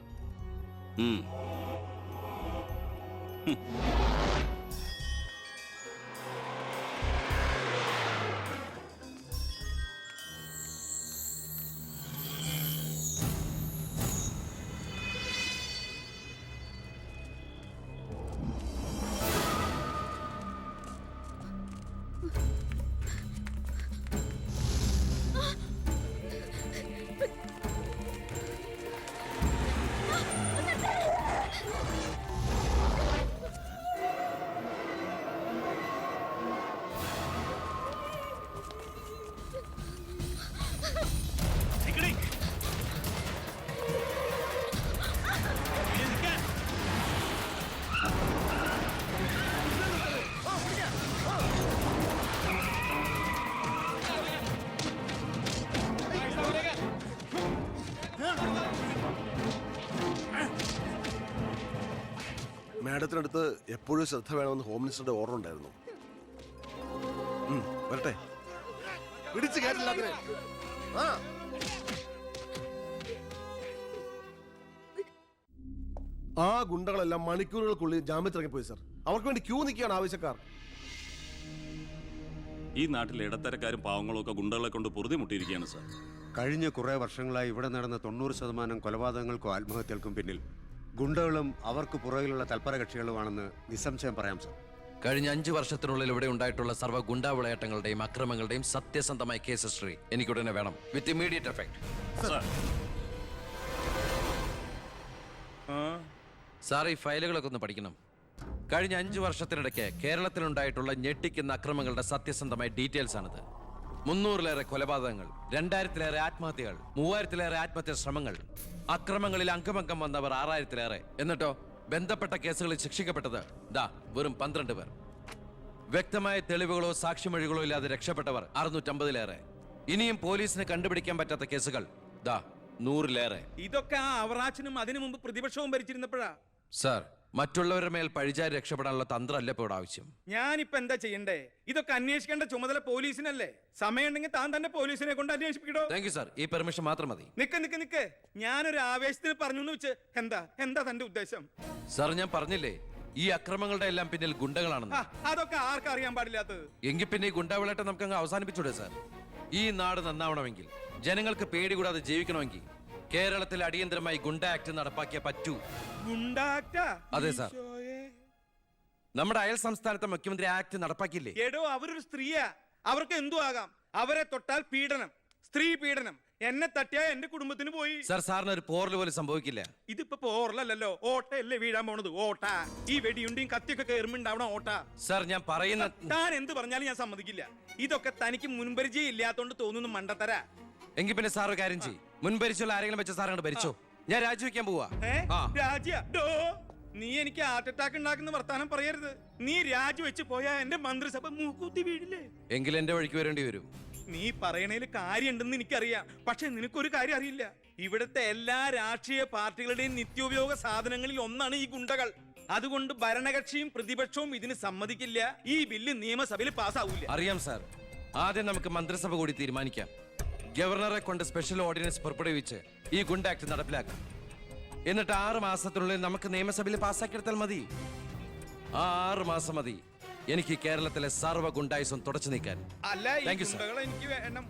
മാഡത്തിനടുത്ത് എപ്പോഴും ശ്രദ്ധ വേണമെന്ന് ഹോം മിനിസ്റ്ററുടെ ഓർഡർ ഉണ്ടായിരുന്നു. വരട്ടെ, പിടിച്ചു കയറ്റില്ലാത്തിനെ. ആ ഗുണ്ടകളെല്ലാം മണിക്കൂറുകൾക്കുള്ളിൽ ജാമ്യത്തിറങ്ങിപ്പോയി സർ. അവർക്ക് വേണ്ടി ക്യൂ നിൽക്കുകയാണ് ആവശ്യക്കാർ. ഈ നാട്ടിലെ ഇടത്തരക്കാരും പാവങ്ങളും ഒക്കെ ഗുണ്ടകളെ കൊണ്ട് പൊറുതി മുട്ടിയിരിക്കുകയാണ് സാർ. കഴിഞ്ഞ കുറേ വർഷങ്ങളായി ഇവിടെ നടന്ന 90% കൊലപാതകങ്ങൾക്കും ആത്മഹത്യകൾക്കും പിന്നിൽ ഗുണ്ടകളും അവർക്ക് പുറകിലുള്ള തൽപര കക്ഷികളുമാണെന്ന് നിസ്സംശയം പറയാം സാർ. കഴിഞ്ഞ 5 വർഷത്തിനുള്ളിൽ ഇവിടെ ഉണ്ടായിട്ടുള്ള സർവ്വ ഗുണ്ടാ വിളയാട്ടങ്ങളുടെയും അക്രമങ്ങളുടെയും സത്യസന്ധമായ കേസ് ഹിസ്റ്ററി എനിക്കുടനെ വേണം, വിത്ത് ഇമ്മീഡിയറ്റ് എഫക്ട്. സാർ, ഈ ഫയലുകളൊക്കെ ഒന്ന് പഠിക്കണം. കഴിഞ്ഞ 5 വർഷത്തിനിടയ്ക്ക് കേരളത്തിലുണ്ടായിട്ടുള്ള ഞെട്ടിക്കുന്ന അക്രമങ്ങളുടെ സത്യസന്ധമായ ഡീറ്റെയിൽസ് ആണിത്. 300-ലേറെ കൊലപാതകങ്ങൾ, 2000-ലേറെ ആത്മഹത്യകൾ, 3000-ലേറെ ആത്മഹത്യാ ശ്രമങ്ങൾ, അക്രമങ്ങളിൽ അംഗമംഗം വന്നവർ 6000-ലേറെ. എന്നിട്ടോ ബന്ധപ്പെട്ട കേസുകളിൽ ശിക്ഷിക്കപ്പെട്ടത് വെറും 12 പേർ. വ്യക്തമായ തെളിവുകളോ സാക്ഷിമൊഴികളോ ഇല്ലാതെ രക്ഷപ്പെട്ടവർ 650-ലേറെ. ഇനിയും പോലീസിന് കണ്ടുപിടിക്കാൻ പറ്റാത്ത കേസുകൾ 100-ലേറെ. ഇതൊക്കെ ആ അവറാച്ചനും അതിനു മുമ്പ് പ്രതിപക്ഷവും ഭരിച്ചിരുന്നപ്പോഴാ. സാർ, മറ്റുള്ളവരുടെ മേൽ പഴിചാരി രക്ഷപ്പെടാനുള്ള തന്ത്രമല്ല ഇപ്പോൾ ഇവിടെ ആവശ്യം. ഞാനിപ്പോ എന്താ ചെയ്യണ്ടേ? ഇതൊക്കെ അന്വേഷിക്കേണ്ട ചുമതല പോലീസിനല്ലേ? സമയമുണ്ടെങ്കിൽ താൻ തന്നെ പോലീസിനെ കൊണ്ട് അന്വേഷിപ്പിക്കടോ. താങ്ക് യു സാർ, ഈ പെർമിഷൻ മാത്രം മതി. നിക്ക് ഞാനൊരു ആവേശത്തിന് പറഞ്ഞു വെച്ച് എന്താ തന്റെ ഉദ്ദേശം? സാർ, ഞാൻ പറഞ്ഞില്ലേ ഈ അക്രമങ്ങളുടെ എല്ലാം പിന്നിൽ ഗുണ്ടകളാണെന്ന്. അതൊക്കെ ആർക്കറിയാൻ പാടില്ലാത്തത്? എങ്കിൽ പിന്നെ ഈ ഗുണ്ടാവിളാട്ടം നമുക്ക് അങ്ങ് അവസാനിപ്പിച്ചൂടെ സാർ? ഈ നാട് നന്നാവണമെങ്കിൽ, ജനങ്ങൾക്ക് പേടി കൂടാതെ ജീവിക്കണമെങ്കിൽ കേരളത്തിൽ അടിയന്തരമായി ഗുണ്ട ആക്ട് നടപ്പാക്കിയേ പറ്റൂ. അതെ സാർ, നമ്മുടെ അയൽ സംസ്ഥാനത്തെ മുഖ്യമന്ത്രി ആക്ട് നടപ്പാക്കിയില്ലേ? എടോ, അവരൊരു സ്ത്രീയാ, അവർക്ക് എന്തു ആകാം. അവരെ തൊട്ടാൽ പീഡനം, സ്ത്രീ പീഡനം. എന്നെ തട്ടിയാ എന്റെ കുടുംബത്തിന് പോയി. സാർ, സാറിന് ഒരു പോറൽ പോലും സംഭവിക്കില്ല. ഇതിപ്പോ പോറലല്ലോ, ഓട്ടയല്ലേ വീഴാൻ പോണത്. ഓട്ട ഈ വെടിയുണ്ടിയും കത്തിയൊക്കെ കയറുമ്പോണ്ടാവണം ഓട്ട. സാർ, ഞാൻ പറയുന്ന താൻ എന്ത് പറഞ്ഞാലും ഞാൻ സമ്മതിക്കില്ല. ഇതൊക്കെ തനിക്ക് മുൻപരിചയം ഇല്ലാത്തോണ്ട് തോന്നുന്നു മണ്ടത്തര. എങ്കിൽ പിന്നെ സാർ ഒരു കാര്യം ചെയ്യും, മുൻഭരിച്ചുള്ള ആരെങ്കിലും വെച്ച സാർ അങ്ങോട്ട് ഭരിച്ചോ. ഞാൻ രാജിവെക്കാൻ പോവാ. നീ എനിക്ക് ഹാർട്ട് അറ്റാക്ക് ഉണ്ടാക്കുന്ന വർത്താനം പറയരുത്. നീ രാജിവെച്ച് പോയാ എന്റെ മന്ത്രിസഭ മൂക്കൂത്തി വീഴില്ലേ? എങ്കിൽ എന്റെ വഴിക്ക് വരേണ്ടി വരും. നീ പറയണേല് കാര്യമുണ്ടെന്ന് എനിക്കറിയാം, പക്ഷെ നിനക്കൊരു കാര്യം അറിയില്ല. ഇവിടുത്തെ എല്ലാ രാഷ്ട്രീയ പാർട്ടികളുടെയും നിത്യോപയോഗ സാധനങ്ങളിൽ ഒന്നാണ് ഈ ഗുണ്ടകൾ. അതുകൊണ്ട് ഭരണകക്ഷിയും പ്രതിപക്ഷവും ഇതിന് സമ്മതിക്കില്ല. ഈ ബില്ല് നിയമസഭയിൽ പാസ്സാവൂല. അറിയാം സാർ, ആദ്യം നമുക്ക് മന്ത്രിസഭ കൂടി തീരുമാനിക്കാം. ഗവർണറെ കൊണ്ട് സ്പെഷ്യൽ ഓർഡിനൻസ് പുറപ്പെടുവിച്ച് ഈ ഗുണ്ട ആക്ട് നടപ്പിലാക്കാം. എന്നിട്ട് 6 മാസത്തിനുള്ളിൽ നമുക്ക് നിയമസഭയിൽ പാസ്സാക്കിയെടുത്താൽ മതി. 6 മാസം മതി എനിക്ക് കേരളത്തിലെ സർവ്വ ഗുണ്ടായുസം തുടച്ചു നീക്കാൻ. അല്ല, ഈ ഗുണ്ടകളെ എനിക്ക് വേണം.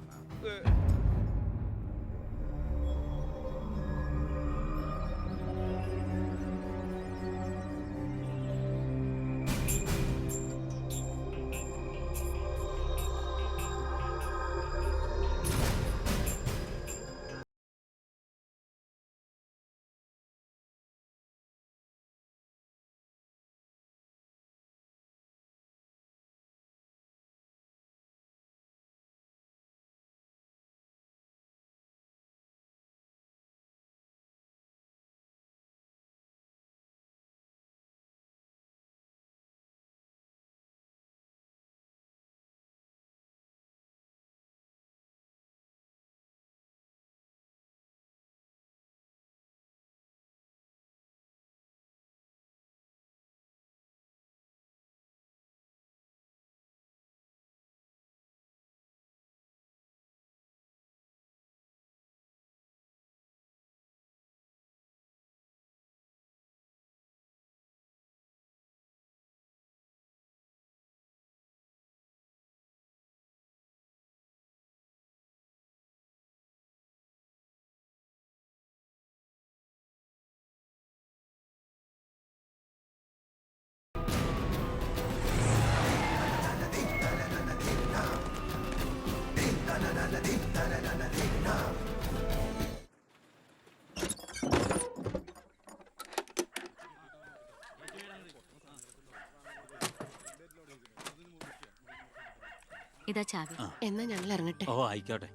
ഇതാ ചാവി. എന്നാ ഞങ്ങൾ ഇറങ്ങട്ടെ. ഓ ആയിക്കോട്ടെ.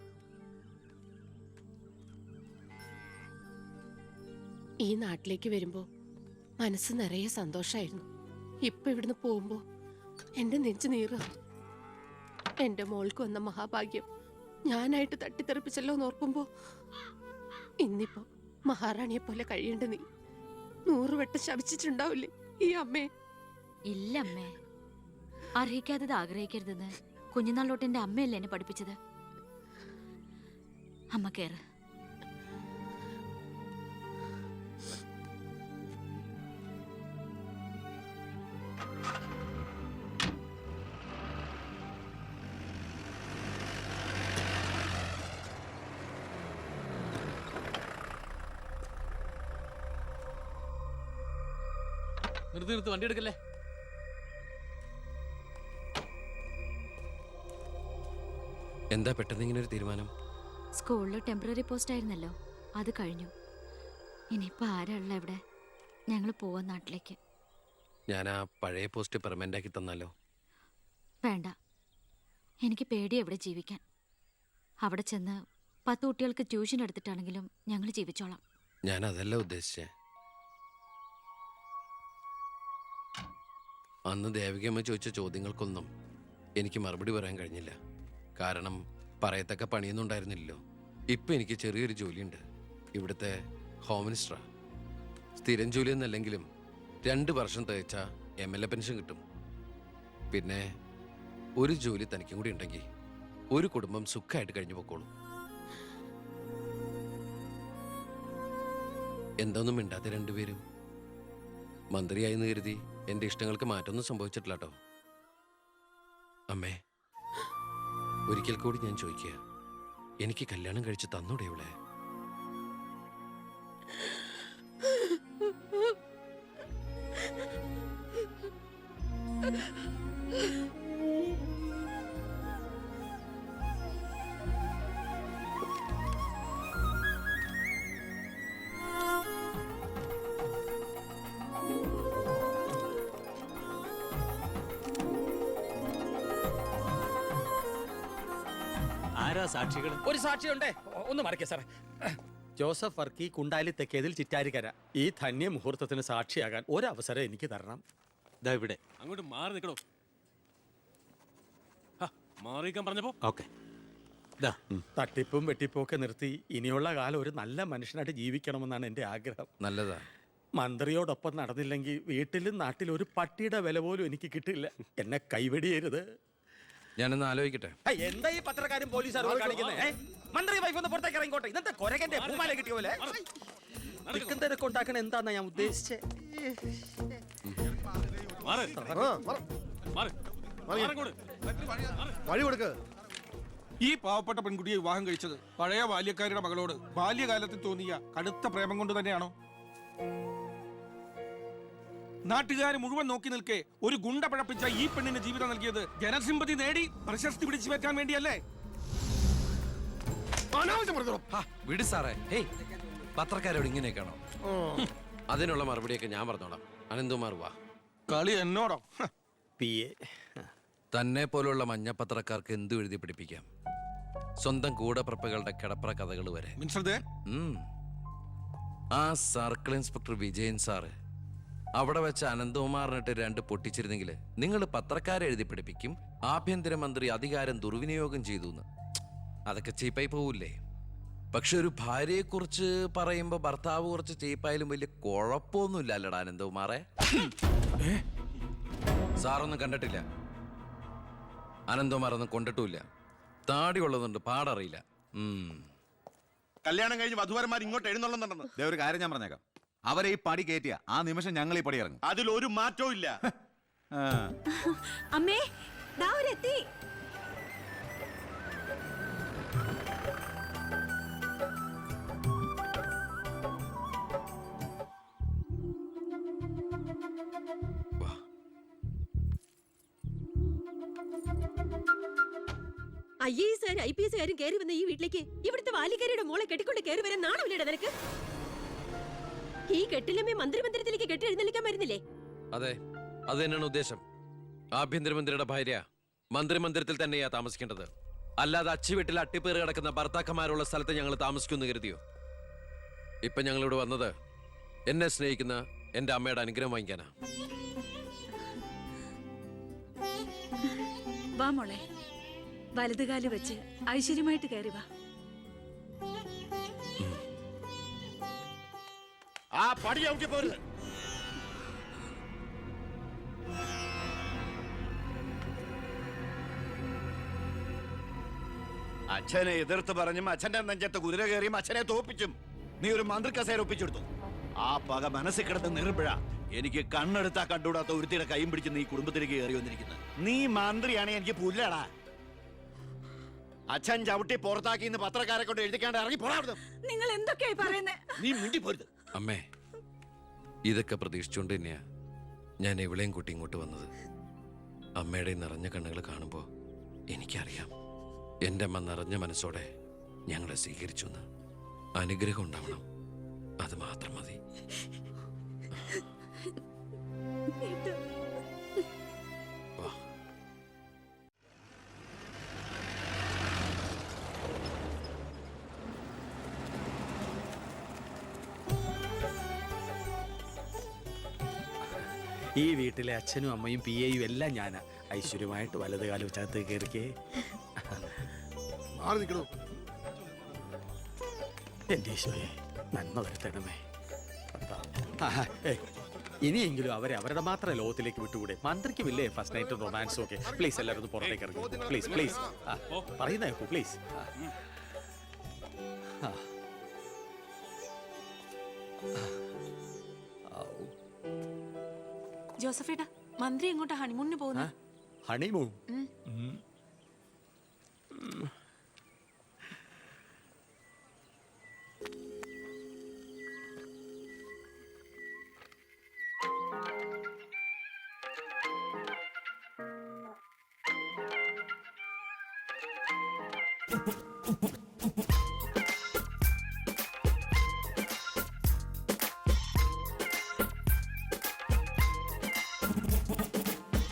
ഈ നാട്ടിലേക്ക് വരുമ്പോ മനസ്സ് നിറയെ സന്തോഷായിരുന്നു. ഇപ്പൊ ഇവിടുന്ന് പോകുമ്പോ എന്റെ നെഞ്ചു നീറുക. എന്റെ മോൾക്ക് വന്ന മഹാഭാഗ്യം ഞാനായിട്ട് തട്ടിത്തെറിപ്പിച്ചല്ലോ എന്നോർക്കുമ്പോ ഇന്നിപ്പോ മഹാറാണിയെ പോലെ കഴിയേണ്ട നീ 100 വട്ടം ശപിച്ചിട്ടുണ്ടാവില്ലേ? ഈ അമ്മേ. ഇല്ല അമ്മേ, അർഹിക്കാത്തത് ആഗ്രഹിക്കരുതെന്ന് കുഞ്ഞുനാളോട്ട് എന്റെ അമ്മയല്ലേ എന്നെ പഠിപ്പിച്ചത്. അമ്മ കേറ്. നിർത്തി വണ്ടി എടുക്കല്ലേ. എന്താ പെട്ടെന്ന് ഇങ്ങനെ ഒരു തീരുമാനം? സ്കൂളിൽ ടെമ്പററി പോസ്റ്റ് ആയിരുന്നല്ലോ, അത് കഴിഞ്ഞു. ഇനിയിപ്പോ ആരാ ഉള്ള ഇവിടെ? ഞങ്ങൾ പോവാൻ നാട്ടിലേക്ക്. ഞാൻ ആ പഴയ പോസ്റ്റ് പെർമനന്റ് ആക്കി തന്നാലോ? വേണ്ട, എനിക്ക് പേടി എവിടെ ജീവിക്കാൻ. അവിടെ ചെന്ന് 10 കുട്ടികൾക്ക് ട്യൂഷൻ എടുത്തിട്ടാണെങ്കിലും ഞങ്ങൾ ജീവിച്ചോളാം. ഞാൻ അതല്ല ഉദ്ദേശിച്ചേ. അന്ന് ദേവികമ്മ ചോദിച്ച ചോദ്യങ്ങൾക്കൊന്നും എനിക്ക് മറുപടി പറയാൻ കഴിഞ്ഞില്ല. കാരണം പറയത്തക്ക പണിയൊന്നും ഉണ്ടായിരുന്നില്ലല്ലോ. ഇപ്പം എനിക്ക് ചെറിയൊരു ജോലിയുണ്ട്, ഇവിടുത്തെ ഹോം മിനിസ്റ്ററാ. സ്ഥിരം ജോലിയൊന്നല്ലെങ്കിലും 2 വർഷം തികച്ച MLA പെൻഷൻ കിട്ടും. പിന്നെ ഒരു ജോലി തനിക്കും കൂടി ഉണ്ടെങ്കിൽ ഒരു കുടുംബം സുഖമായിട്ട് കഴിഞ്ഞു പോക്കോളും. എന്തൊന്നും മിണ്ടാത്ത രണ്ടുപേരും. മന്ത്രിയായെന്ന് കരുതി എൻ്റെ ഇഷ്ടങ്ങൾക്ക് മാറ്റമൊന്നും സംഭവിച്ചിട്ടില്ല കേട്ടോ. അമ്മേ, ഒരിക്കൽ കൂടി ഞാൻ ചോദിക്കുക, എനിക്ക് കല്യാണം കഴിച്ച് തന്നൂടെ ഇവളെ? ആരാ സാക്ഷികൾ? ഒരു സാക്ഷിയുണ്ടേ, ഒന്ന് മറിക്ക സാറേ. ജോസഫ് വർക്കി, കുണ്ടാലി തെക്കേതിൽ, ചിറ്റാരിക്കര. ഈ ധന്യ മുഹൂർത്തത്തിന് സാക്ഷിയാകാൻ ഒരവസരം എനിക്ക് തരണം. ദാ ഇവിടെ. അങ്ങോട്ട് മാറി നിൽക്കണോ? മാറിയിക്കാൻ പറഞ്ഞപ്പോ ഓക്കെ. തട്ടിപ്പും വെട്ടിപ്പും ഒക്കെ നിർത്തി ഇനിയുള്ള കാലം ഒരു നല്ല മനുഷ്യനായിട്ട് ജീവിക്കണമെന്നാണ് എൻ്റെ ആഗ്രഹം. നല്ലതാ. മന്ത്രിയോടൊപ്പം നടന്നില്ലെങ്കിൽ വീട്ടിലും നാട്ടിലും ഒരു പട്ടിയുടെ വില പോലും എനിക്ക് കിട്ടില്ല. എന്നെ കൈവെടിയരുത്. ഞാനൊന്ന് ആലോചിക്കട്ടെ. എന്താ ഈ പത്രക്കാരും പോലീസുകാരും കാണിക്കുന്നത്? മന്ത്രി വൈഫ് ഒന്ന് പുറത്തേക്ക് ഇറങ്ങിക്കോട്ടെ. ഇന്നത്തെ കൊരകന്റെ പൂമാല കിട്ടിയ പോലെ തിരക്ക് ഉണ്ടാക്കണ എന്താന്നാ ഞാൻ ഉദ്ദേശിച്ചത്. വഴി കൊടുക്ക്. ഈ പാവപ്പെട്ട പെൺകുട്ടിയെ വിവാഹം കഴിച്ചത് പഴയ ബാല്യക്കാരുടെ മകളോട് ബാല്യകാലത്തിൽ തോന്നിയ കടുത്ത പ്രേമം കൊണ്ട് തന്നെയാണോ? നാട്ടുകാർ മുഴുവൻ നോക്കി നിൽക്കെ ഒരു ഗുണ്ട പഴപ്പിച്ച ഈ പെണ്ണിന് ജീവിതം നൽകിയത് ജനസിമ്പതി നേടി പ്രശസ്തി പിടിച്ചു വെക്കാൻ വേണ്ടിയല്ലേ? വിട് സാറേ. ഹേയ്, പത്രക്കാരോട് ഇങ്ങനെയൊക്കെയാണോ? അതിനുള്ള മറുപടിയൊക്കെ ഞാൻ പറഞ്ഞോളാം. അനന്തുമാർ വാ. കളി എന്നോടോ? തന്നെ പോലുള്ള മഞ്ഞപ്പത്രക്കാർക്ക് എന്തു എഴുതി പിടിപ്പിക്കാം. സ്വന്തം കൂടപ്പിറപ്പുകളുടെ കിടപ്പറ കഥകൾ വരെ. ആ സർക്കിൾ ഇൻസ്പെക്ടർ വിജയൻ സാറ് അവിടെ വെച്ച് അനന്തകുമാറിനിട്ട് 2 പൊട്ടിച്ചിരുന്നെങ്കിൽ നിങ്ങൾ പത്രക്കാരെ എഴുതി പിടിപ്പിക്കും ആഭ്യന്തരമന്ത്രി അധികാരം ദുർവിനിയോഗം ചെയ്തു എന്ന്. അതൊക്കെ ചീപ്പായി പോവില്ലേ? പക്ഷെ ഒരു ഭാര്യയെക്കുറിച്ച് പറയുമ്പോൾ ഭർത്താവ് കുറച്ച് ചീപ്പായാലും വലിയ കുഴപ്പമൊന്നുമില്ല അല്ലടാ അനന്തകുമാറെ. സാറൊന്നും കണ്ടിട്ടില്ല, അനന്തകുമാറൊന്നും കൊണ്ടിട്ടുമില്ല. താടി ഉള്ളതുകൊണ്ട് പാടറിയില്ല. കല്യാണം കഴിഞ്ഞ് വധുവരന്മാർ ഇങ്ങോട്ട് എഴുന്നള്ളുന്നുണ്ടെന്ന്. ഒരു കാര്യം ഞാൻ പറഞ്ഞേക്കാം, അവരെ ഈ പടി കയറ്റിയ ആ നിമിഷം ഞങ്ങൾ ഈ പടി ഇറങ്ങും. അതിലൊരു മാറ്റവും ഇല്ല. അമ്മേ, ദാ അവരെത്തി. IAS IPS കയറി വന്ന ഈ വീട്ടിലേക്ക് ഇവിടുത്തെ വാലിക്കാരിയുടെ മോളെ കെട്ടിക്കൊണ്ട് കയറി വരാൻ നാണമില്ലേടാ നിനക്ക്? ഈ കെട്ടിലമ്മേ മന്ത്രിമന്ദിരത്തിലേക്ക് കെട്ടി എഴുന്നള്ളിക്കാൻ വരുന്നില്ലേ? അതെ, അത് തന്നെയാണ് ഉദ്ദേശം. ആഭ്യന്തരമന്ത്രിയുടെ ഭാര്യ മന്ത്രിമന്ദിരത്തിൽ തന്നെയാ താമസിക്കേണ്ടത്. അല്ലാതെ അച്ചുവീട്ടിൽ അട്ടിപ്പേറ് കിടക്കുന്ന ഭർത്താക്കന്മാരുള്ള സ്ഥലത്ത് ഞങ്ങൾ താമസിക്കുമെന്ന് കരുതിയോ? ഇപ്പൊ ഞങ്ങളിവിടെ വന്നത് എന്നെ സ്നേഹിക്കുന്ന എന്റെ അമ്മയുടെ അനുഗ്രഹം വാങ്ങിക്കാനാ. വാ മോളെ, വലതുകാല് വെച്ച് ഐശ്വര്യമായിട്ട് കയറി വാ. ആ പടി ഔട്ടി പോരുത്. അച്ഛനെ എതിർത്ത് പറഞ്ഞും അച്ഛന്റെ നെഞ്ചത്ത് കുതിര കയറിയും അച്ഛനെ തോപ്പിച്ചും നീ ഒരു മന്ത്രി കസേര ഒപ്പിച്ചെടുത്തു. ആ പക മനസ്സിൽ കിടന്ന് നീറുമ്പോഴാ എനിക്ക് കണ്ണെടുത്താ കണ്ടുകൂടാത്ത ഒരുത്തിയുടെ കൈയും പിടിച്ച് നീ കുടുംബത്തിലേക്ക് കയറി വന്നിരിക്കുന്നത്. നീ മന്ത്രിയാണ്, എനിക്ക് പുല്ലടാ. അച്ഛൻ ചവിട്ടി പുറത്താക്കിന്ന് പത്രക്കാരെ കൊണ്ട് എഴുതിക്കാണ്ട് ഇറങ്ങി പോടാ. നിങ്ങൾ എന്തൊക്കെയായി പറയുന്നേ? നീ മിണ്ടി പോരുത്. അമ്മേ, ഇതൊക്കെ പ്രതീക്ഷിച്ചുകൊണ്ട് തന്നെയാ ഞാൻ ഇവളെയും കൂട്ടി ഇങ്ങോട്ട് വന്നത്. അമ്മയുടെ നിറഞ്ഞ കണ്ണുകൾ കാണുമ്പോൾ എനിക്കറിയാം എൻ്റെ അമ്മ നിറഞ്ഞ മനസ്സോടെ ഞങ്ങളെ സ്വീകരിച്ചു എന്ന്. അനുഗ്രഹം ഉണ്ടാവണം, അത് മാത്രം മതി. വാ. ഈ വീട്ടിലെ അച്ഛനും അമ്മയും പി എയും എല്ലാം ഞാനാ. ഐശ്വര്യമായിട്ട് വലത് കാലം വെച്ചകത്ത് കയറിക്കേ. മാറി നിൽക്കണോ? എന്റെ ഈശോയെ, നന്മ വരുത്തണമേ. ഇനിയെങ്കിലും അവരെ അവരുടെ മാത്രം ലോകത്തിലേക്ക് വിട്ടുകൂടെ? മന്ത്രിക്കുമില്ലേ ഫസ്റ്റ് നൈറ്റ് റൊമാൻസും ഒക്കെ? പ്ലീസ് എല്ലാവരും ഒന്ന് പുറത്തേക്ക് ഇറങ്ങി. പ്ലീസ് പ്ലീസ് പറയുന്ന കേൾക്കൂ പ്ലീസ്. ജോസഫേട്ടാ, മന്ത്രി എങ്ങോട്ടാ ഹണിമൂണിന് പോകുന്നത്? ഹണിമൂൺ?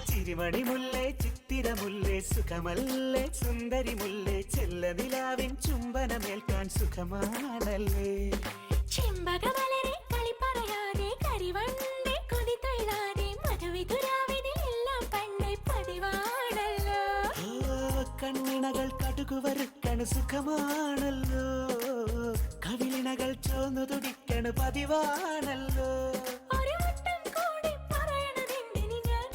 ചിരിമണി മുല്ലേ, ചിത്തിരമുല്ലേ, സുഖമല്ലേ സുന്ദരി മുല്ലേ, ചെല്ല നിലാവിൻ ചുംബനമേൽക്കാൻ സുഖമാണല്ലേ. ചെമ്പകമലരെ കളി പറയാതെ കരിവണ്ടേ കൊതി തൊഴിലാതെ മധുവിതുരാവിനെല്ലാം പണ്ടേ പതിവാണല്ലോ. കണ്ണിണകൾ കടുകുവറുക്കണ് സുഖമാണല്ലോ, കവിളിണകൾ ചോന്നു തുടിക്കണ് പതിവാണല്ലോ. ഒരു വട്ടം കൂടി പറയണതെന്തിനി ഞാൻ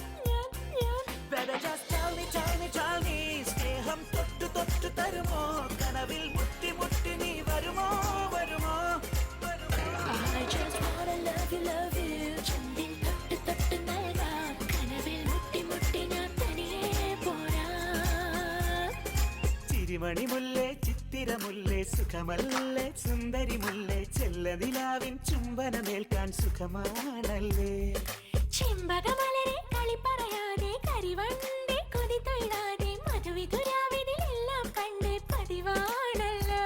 Better just tell me, tell me, tell me. സ്നേഹം തൊട്ടു തൊട്ടു തരുമോ, കനവിൽ മുട്ടി മുട്ടി നീ വരുമോ വരുമോ? I just wanna love you, ചുണ്ടിൽ തൊട്ട് തൊട്ട് നൽകാം, കനവിൽ മുട്ടി മുട്ടി ഞാൻ തനിയെ പോരാം. ചിരിമണി മുല്ലേ, ചിത്തിരമുല്ലേ, സുഖമല്ലേ സുന്ദരി മുല്ലേ, ചെല്ല നിലാവിൻ ചുംബനമേൽക്കാൻ സുഖമാണല്ലേ. ചെമ്പകമലരെ കളി പറയാതെ കരിവണ്ടേ കൊതി തൊഴിലാതെ മധുവിതുരാവിനെല്ലാം പണ്ടേ പതിവാണല്ലോ.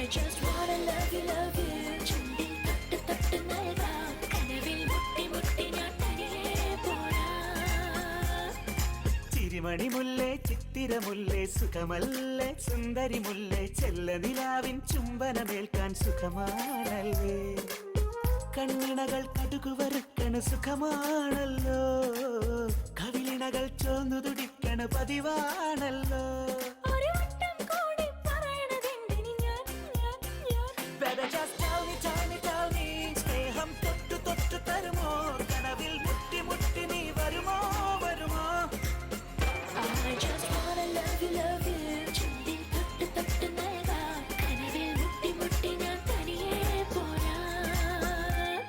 I just wanna love you, ചുണ്ടിൽ തൊട്ട് തൊട്ട് നൽകാം കനവിൽ മുട്ടി മുട്ടി ഞാൻ തനിയെ പോരാം ചിരിമണി മുല്ലേ ചിത്തിരമുല്ലേ സുഖമല്ലേ സുന്ദരി മുല്ലേ ചെല്ല നിലാവിൻ ചുംബനമേൽക്കാൻ സുഖമാണല്ലേ കണ്ണിണകൾ കടുകു വറുക്കണ സുഖമാണല്ലോ കവിളിണകൾ ചോന്നു തുടിക്കണ പതിവാണല്ലോ Better just tell me, സ്നേഹം തൊട്ടു തൊട്ടു തരുമോ കനവിൽ മുട്ടി മുട്ടി നീ വരുമോ വരുമോ I just wanna love you, ചുണ്ടിൽ തൊട്ട് തൊട്ട് നൽകാം കനവിൽ മുട്ടി മുട്ടി ഞാൻ തനിയെ പോരാം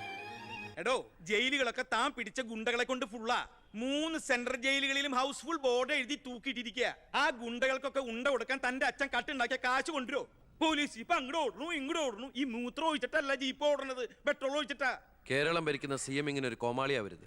എടോ ജയിലുകളൊക്കെ താൻ പിടിച്ച ഗുണ്ടകളെ കൊണ്ട് ഫുള്ളാ 3 സെൻട്രൽ ജയിലുകളിലും ഹൗസ്ഫുൾ ബോർഡ് എഴുതി തൂക്കിയിട്ടിരിക്കുക. ആ ഗുണ്ടകൾക്കൊക്കെ ഉണ്ട കൊടുക്കാൻ തന്റെ അച്ഛൻ കട്ടുണ്ടാക്കിയ കാശ് കൊണ്ടുവരോ? പോലീസ് ഇപ്പൊ അങ്ങോട്ട് ഓടുന്നു ഇങ്ങോട്ട് ഓടുന്നു. ഈ മൂത്രം ഒഴിച്ചിട്ടല്ല ജീപ്പ് ഓടുന്നത്, പെട്രോൾ ഒഴിച്ചിട്ടാ. കേരളം ഭരിക്കുന്ന CM ഇങ്ങനെ ഒരു കോമാളിയാ വരുത്.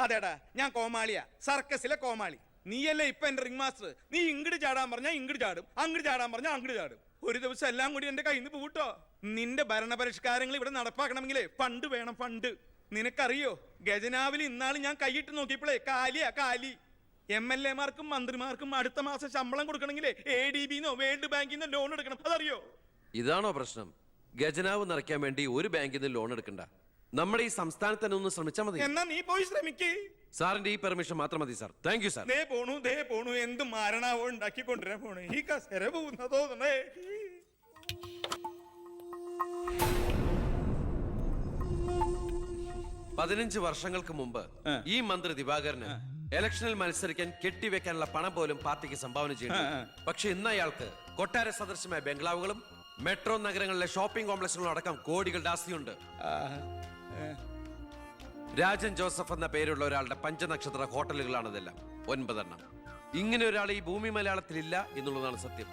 അതേടാ, ഞാൻ കോമാളിയാ, സർക്കസിലെ കോമാളി. നീയല്ലേ ഇപ്പൊ എന്റെ റിംഗ് മാസ്റ്റർ. നീ ഇങ്ങോട്ട് ചാടാൻ പറഞ്ഞാ ഇങ്ങോട്ട് ചാടും, അങ്ങോട്ട് ചാടാൻ പറഞ്ഞാ അങ്ങോട്ട് ചാടും. ഒരു ദിവസം എല്ലാം കൂടി എന്റെ കയ്യിൽ നിന്ന് പൂട്ടോ. നിന്റെ ഭരണപരിഷ്കാരങ്ങൾ ഇവിടെ നടപ്പാക്കണമെങ്കിലേ ഫണ്ട് വേണം, ഫണ്ട്. നിനക്കറിയോ, ഖജനാവിൽ ഇന്നാള് ഞാൻ കൈയിട്ട് നോക്കിയപ്പോഴേ കാലി. MLA-മാർക്കും മന്ത്രിമാർക്കും അടുത്ത മാസം ശമ്പളം കൊടുക്കണമെങ്കിലേ ADB-ന്നോ വേൾഡ് ബാങ്കിന്നോ ലോൺ എടുക്കണം. അതറിയോ? ഇതാണോ പ്രശ്നം? ഖജനാവ് നിറയ്ക്കാൻ വേണ്ടി ഒരു ബാങ്കിൽ നിന്ന് ലോൺ എടുക്കണ്ട. നമ്മുടെ ഈ സംസ്ഥാനത്ത് തന്നെ ഒന്ന് ശ്രമിച്ചാൽ മതി. എന്നാ നീ പോയി ശ്രമിക്കേ. സാറിന്റെ ഈ പെർമിഷൻ മാത്രം മതി സാർ. Thank you sir. ദേ പോണു എന്ത് മാരണാവോ ഉണ്ടാക്കി കൊണ്ടുവരാൻ പോണേ. ഈ കസേര പോകുന്ന തോന്നണേ. 15 വർഷങ്ങൾക്ക് മുമ്പ് ഈ മന്ത്രി ദിവാകരന് ഇലക്ഷനിൽ മത്സരിക്കാൻ കെട്ടിവെക്കാനുള്ള പണം പോലും പാർട്ടിക്ക് സംഭാവന ചെയ്യുന്നു. പക്ഷെ ഇന്ന് അയാൾക്ക് കൊട്ടാര സദൃശമായ ബംഗ്ലാവുകളും മെട്രോ നഗരങ്ങളിലെ ഷോപ്പിംഗ് കോംപ്ലക്സുകളും അടക്കം കോടികളുടെ ആസ്തിയുണ്ട്. രാജൻ ജോസഫ് എന്ന പേരുള്ള ഒരാളുടെ പഞ്ചനക്ഷത്ര ഹോട്ടലുകളാണിതെല്ലാം, 9 എണ്ണം. ഇങ്ങനെ ഒരാൾ ഈ ഭൂമി മലയാളത്തിലില്ല എന്നുള്ളതാണ് സത്യം.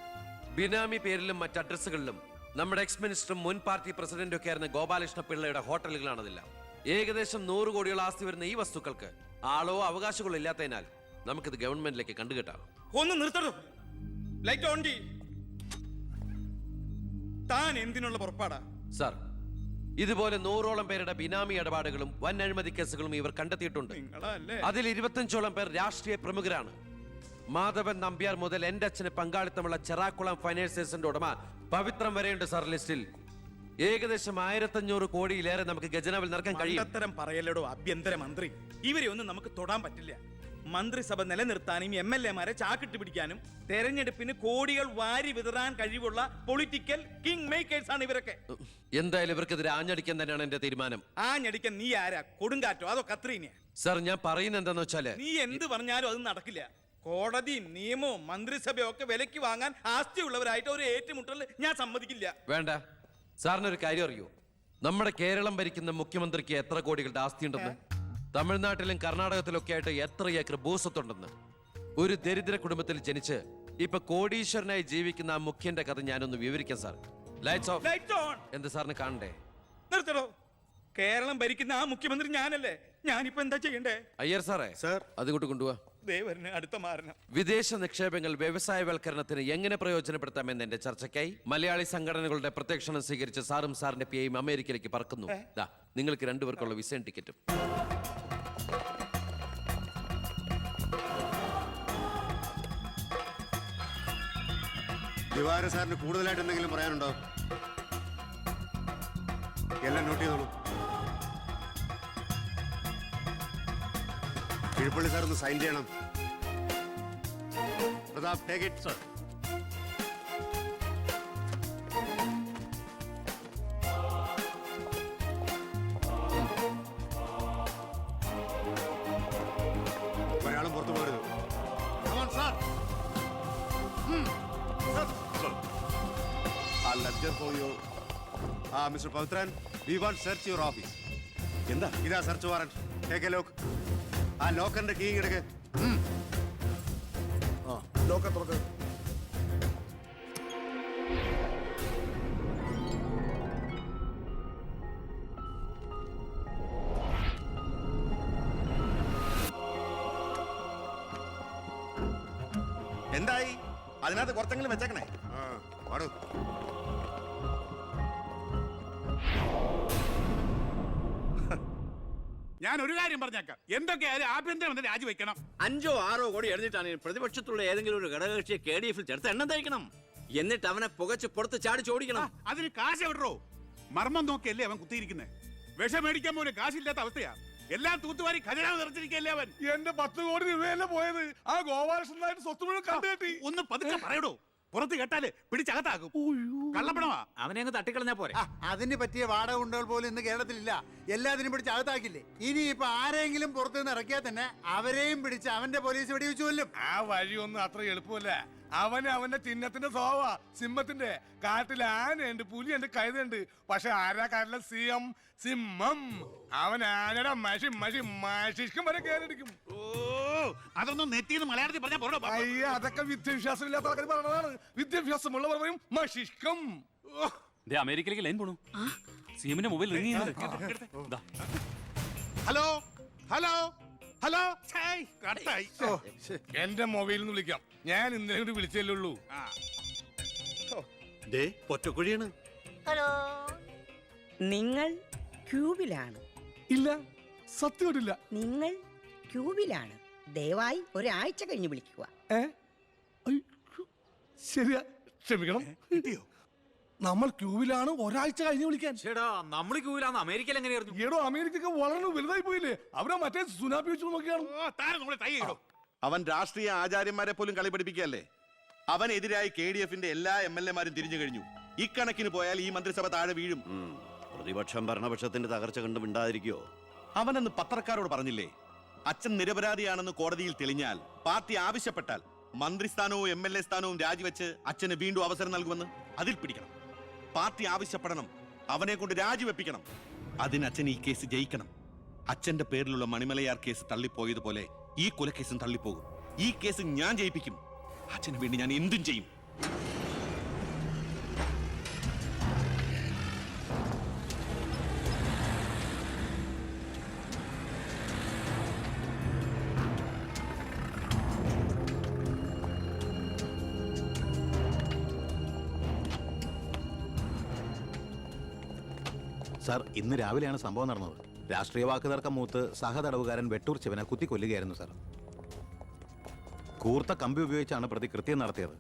ബിനാമി പേരിലും മറ്റ് അഡ്രസ്സുകളിലും നമ്മുടെ എക്സ് മിനിസ്റ്ററും മുൻ പാർട്ടി പ്രസിഡന്റും ഒക്കെ ആയിരുന്ന ഗോപാലകൃഷ്ണ പിള്ളയുടെ ഹോട്ടലുകളാണിതെല്ലാം. ഏകദേശം 100 കോടിയോളം ആസ്തി വരുന്ന ഈ വസ്തുക്കൾക്ക് ആളോ അവകാശങ്ങളോ ഇല്ലാത്തതിനാൽ നമുക്കിത് ഗവൺമെന്റിലേക്ക് കണ്ടുകെട്ടാം. ഒന്ന് നിർത്തണോ? ലൈറ്റ് ഓൺ ചെയ്യ്. താൻ എന്തിനുള്ള പുറപ്പാടാ? സാർ, ഇതുപോലെ 100ഓളം പേരുടെ ബിനാമി ഇടപാടുകളും വൻ അഴിമതി കേസുകളും ഇവർ കണ്ടെത്തിയിട്ടുണ്ട്. അതിൽ 25ഓളം പേർ രാഷ്ട്രീയ പ്രമുഖരാണ്. മാധവൻ നമ്പ്യാർ മുതൽ എന്റെ അച്ഛന് പങ്കാളിത്തമുള്ള ചെറാക്കുളം ഫൈനാൻസേഴ്സിന്റെ ഉടമ പവിത്രം വരെയുണ്ട് സാർ ലിസ്റ്റിൽ. ഏകദേശം 1500 കോടിയിലേറെ നമുക്ക് ഖജനാവിൽ നിറക്കാൻ കഴിയും. അത്തരം പറയലടോ ആഭ്യന്തര മന്ത്രി. ഇവരെ ഒന്നും നമുക്ക് തൊടാൻ പറ്റില്ല. മന്ത്രിസഭ നിലനിർത്താനും MLA-മാരെ ചാക്കിട്ട് പിടിക്കാനും തെരഞ്ഞെടുപ്പിന് കോടികൾ വാരി വിതറാൻ കഴിവുള്ള പൊളിറ്റിക്കൽ കിങ് മേക്കേഴ്സ് ആണ് ഇവരൊക്കെ. എന്തായാലും ഇവർക്കെതിരെ ആഞ്ഞടിക്കാൻ തന്നെയാണ് എന്റെ തീരുമാനം. ആഞ്ഞടിക്കാൻ നീ ആരാ? കൊടുങ്കാറ്റോ അതോ കത്രീനയോ? സാർ, ഞാൻ പറയുന്നത് എന്താന്ന് വെച്ചാല്, നീ എന്ത് പറഞ്ഞാലും അത് നടക്കില്ല. കോടതിയും നിയമവും മന്ത്രിസഭയും ഒക്കെ വിലക്ക് വാങ്ങാൻ ആസ്തിയുള്ളവരായിട്ട് ഒരു ഏറ്റുമുട്ടൽ ഞാൻ സമ്മതിക്കില്ല. വേണ്ട. സാറിനൊരു കാര്യം അറിയോ? നമ്മുടെ കേരളം ഭരിക്കുന്ന മുഖ്യമന്ത്രിക്ക് എത്ര കോടികളുടെ ആസ്തിയുണ്ടെന്ന്? തമിഴ്നാട്ടിലും കർണാടകത്തിലും ഒക്കെ ആയിട്ട് എത്ര ഏക്കർ ഭൂസ്വത്തുണ്ടെന്ന്? ഒരു ദരിദ്ര കുടുംബത്തിൽ ജനിച്ച് ഇപ്പൊ കോടീശ്വരനായി ജീവിക്കുന്ന ആ മുഖ്യന്റെ കഥ ഞാനൊന്ന് വിവരിക്കാം സാർ. Lights of. എന്ത് സാറിന് കാണണ്ടേ? നിർത്തടോ. കേരളം ഭരിക്കുന്ന ആ മുഖ്യമന്ത്രി ഞാനല്ലേ. ഞാനിപ്പോ എന്താ ചെയ്യണ്ടേ? അയ്യർ സാറേ, സാർ അതുകൊണ്ട് കൊണ്ടുപോവാ. അടുത്ത മാരണം. വിദേശ നിക്ഷേപങ്ങൾ വ്യവസായവൽക്കരണത്തിന് എങ്ങനെ പ്രയോജനപ്പെടുത്താമെന്ന് എന്റെ ചർച്ചയ്ക്കായി മലയാളി സംഘടനകളുടെ പ്രത്യക്ഷണം സ്വീകരിച്ച് സാറും സാറിന്റെ PAയും അമേരിക്കയിലേക്ക് പറക്കുന്നു. നിങ്ങൾക്ക് 2 പേർക്കുള്ള വിസയും ടിക്കറ്റും. ദിവാകരൻ സാറിന് കൂടുതലായിട്ട് എന്തെങ്കിലും പറയാനുണ്ടോ? എല്ലാം നോട്ട് ചെയ്തോളൂ. കിഴപ്പള്ളി സാർ ഒന്ന് സൈൻ ചെയ്യണം. Pratap, take it sir. ഒരാളും പുറത്തു പോകരുത്. Mister Pavithran, we want search your office. എന്താ? ഇതാ search warrant. Take a lock. ആ ലോക്കറിന്റെ കീ എടുക്ക്. ലോക്കർ തുറക്ക്. എന്തായി? അതിനകത്ത് കുറച്ചെങ്കിലും വെച്ചേക്കണേ. പാടൂ. ഞാൻ ഒരു കാര്യം പറഞ്ഞേക്കാം, എന്തൊക്കെയായാലും ആഭ്യന്തരമന്ത്രി രാജിവെക്കണം. 5 or 6 കോടി എഴുതിട്ടാണ് പ്രതിപക്ഷത്തുള്ള ഏതെങ്കിലും ഒരു ഘടകകക്ഷിയെ KDF ചേർത്ത് എണ്ണം തയ്ക്കണം. എന്നിട്ട് അവനെ പുകച്ച് പുറത്ത് ചാടിച്ചോടിക്കണം. അതിന് കാശ് എവിടോ? മർമ്മം നോക്കിയല്ലേ അവൻ കുത്തിയിരിക്കുന്നത്. വിഷം മേടിക്കാൻ പോലും കാശില്ലാത്ത അവസ്ഥയാ. എല്ലാം തൂത്തുവാരി ഖജനാവ് നിറച്ചിരിക്കല്ലേ അവൻ. എന്റെ 10 കോടി രൂപയല്ലേ പോയത്. ആ ഗോപാലകൃഷ്ണനായിട്ട് സ്വത്ത് മുഴുവൻ കണ്ടുകെട്ടി. ഒന്ന് പതുക്കെ പറയടോ, പുറത്ത് കേട്ടാല് പിടിച്ചകത്താക്കും. കള്ളപ്പണമാ. അവനെ അങ്ങ് തട്ടിക്കളഞ്ഞാ പോരെ. അതിന് പറ്റിയ വാടക ഗുണ്ടകൾ പോലും ഇന്ന് കേരളത്തിലില്ല. എല്ലാത്തിനും പിടിച്ച് അകത്താക്കില്ലേ. ഇനി ഇപ്പൊ ആരെങ്കിലും പുറത്തുനിന്ന് ഇറക്കിയാൽ തന്നെ അവരെയും പിടിച്ച് അവന്റെ പോലീസ് വെടിവെച്ചു കൊല്ലും. ആ വഴിയൊന്നും അത്ര എളുപ്പമല്ല. അവന്റെ ചിഹ്നത്തിന്റെ സ്വഭാവ സിംഹത്തിന്റെ. കാട്ടിൽ ആനയുണ്ട്, പുലിയുണ്ട്, കഴുതുണ്ട്. പക്ഷെ ആരാ കാട്ടിലെ സിംഹം. അവൻ ആനയുടെ മഷിക്കും വരെ കേരടിക്കും. ഓ, അതൊന്നും നെറ്റിന്ന് മലയാളത്തിൽ പറഞ്ഞാൽ പോരോ. അയ്യ, അതൊക്കെ വിദ്യാഭ്യാസം ഇല്ലാത്ത ആൾക്കാർ പറഞ്ഞതാണ്. വിദ്യാഭ്യാസമുള്ളവർ പറയും മഷിക്കം. അമേരിക്കയിലേക്ക് ലൈൻ പോണു. സിഎമ്മിന്റെ മൊബൈൽ റിംഗ് ചെയ്യുന്നത്. Hello hello hello. കട്ടായി. എന്റെ മൊബൈലിൽ നിന്ന് വിളിക്കാം. ഞാൻ ഇന്നലെ കൂടി വിളിച്ചല്ലേ ഉള്ളൂ. പൊറ്റക്കുഴിയാണ്. ഹലോ, നിങ്ങൾ ക്യൂബിലാണ്? ഇല്ല, സത്യമായിട്ടില്ല. നിങ്ങൾ ക്യൂബിലാണ്. ദയവായി ഒരാഴ്ച കഴിഞ്ഞ് വിളിക്കുക. ശരിയാ, ക്ഷമിക്കണം. കിട്ടിയോ? നമ്മൾ ക്യൂവിലാണ്, ഒരാഴ്ച കഴിഞ്ഞ് വിളിക്കാൻ. നമ്മൾ ക്യൂവിലാന്ന് അമേരിക്കയിൽ എങ്ങനെ അറിഞ്ഞു? ഏടോ, അമേരിക്ക വളരെ വലുതായി പോയില്ലേ. അവരെ മറ്റേ സുനാപ്പി വെച്ച് നോക്കിയാണ്. അവൻ രാഷ്ട്രീയ ആചാര്യന്മാരെ പോലും കളി പഠിപ്പിക്കുകയല്ലേ. അവനെതിരായി KDFന്റെ എല്ലാ MLA മാരും തിരിഞ്ഞു കഴിഞ്ഞു. ഇക്കണക്കിന് പോയാൽ ഈ മന്ത്രിസഭ താഴെ വീഴും. പ്രതിപക്ഷം ഭരണപക്ഷത്തിന്റെ തകർച്ച കണ്ട് മിണ്ടാതിരിക്കോ? അവനെന്ന് പത്രക്കാരോട് പറഞ്ഞില്ലേ, അച്ഛൻ നിരപരാധിയാണെന്ന് കോടതിയിൽ തെളിഞ്ഞാൽ പാർട്ടി ആവശ്യപ്പെട്ടാൽ മന്ത്രിസ്ഥാനവും MLA സ്ഥാനവും രാജിവെച്ച് അച്ഛന് വീണ്ടും അവസരം നൽകുമെന്ന്. അതിൽ പിടിക്കണം. പാർട്ടി ആവശ്യപ്പെടണം, അവനെ കൊണ്ട് രാജിവെപ്പിക്കണം. അതിന് അച്ഛൻ ഈ കേസ് ജയിക്കണം. അച്ഛന്റെ പേരിലുള്ള മണിമലയാർ കേസ് തള്ളിപ്പോയതുപോലെ ഈ കൊലക്കേസും തള്ളിപ്പോകും. ഈ കേസ് ഞാൻ ജയിപ്പിക്കും. അച്ഛന് വേണ്ടി ഞാൻ എന്തും ചെയ്യും. സാർ, ഇന്ന് രാവിലെയാണ് സംഭവം നടന്നത്. രാഷ്ട്രീയ വാക്കുതർക്കം മൂത്ത് സഹതടവുകാരൻ വെട്ടൂർ ശിവനെ കുത്തിക്കൊല്ലുകയായിരുന്നു സാർ. കൂർത്ത കമ്പി ഉപയോഗിച്ചാണ് പ്രതി കൃത്യം നടത്തിയത്.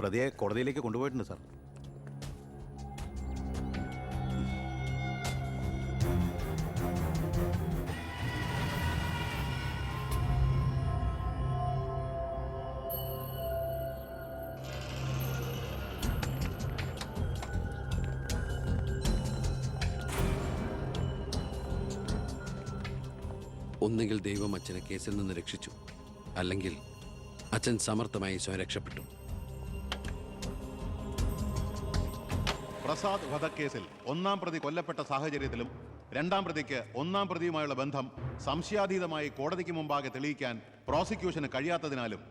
പ്രതിയെ കോടതിയിലേക്ക് കൊണ്ടുപോയിട്ടുണ്ട് സാർ. ഒന്നുകിൽ ദൈവം അച്ഛനെ കേസിൽ നിന്ന് രക്ഷിച്ചു, അല്ലെങ്കിൽ അച്ഛൻ സമർത്ഥമായി സ്വയം രക്ഷപ്പെട്ടു. പ്രസാദ് വധക്കേസിൽ 1-ാം പ്രതി കൊല്ലപ്പെട്ട സാഹചര്യത്തിലും 2-ാം പ്രതിക്ക് 1-ാം പ്രതിയുമായുള്ള ബന്ധം സംശയാതീതമായി കോടതിക്ക് മുമ്പാകെ തെളിയിക്കാൻ പ്രോസിക്യൂഷന് കഴിയാത്തതിനാലും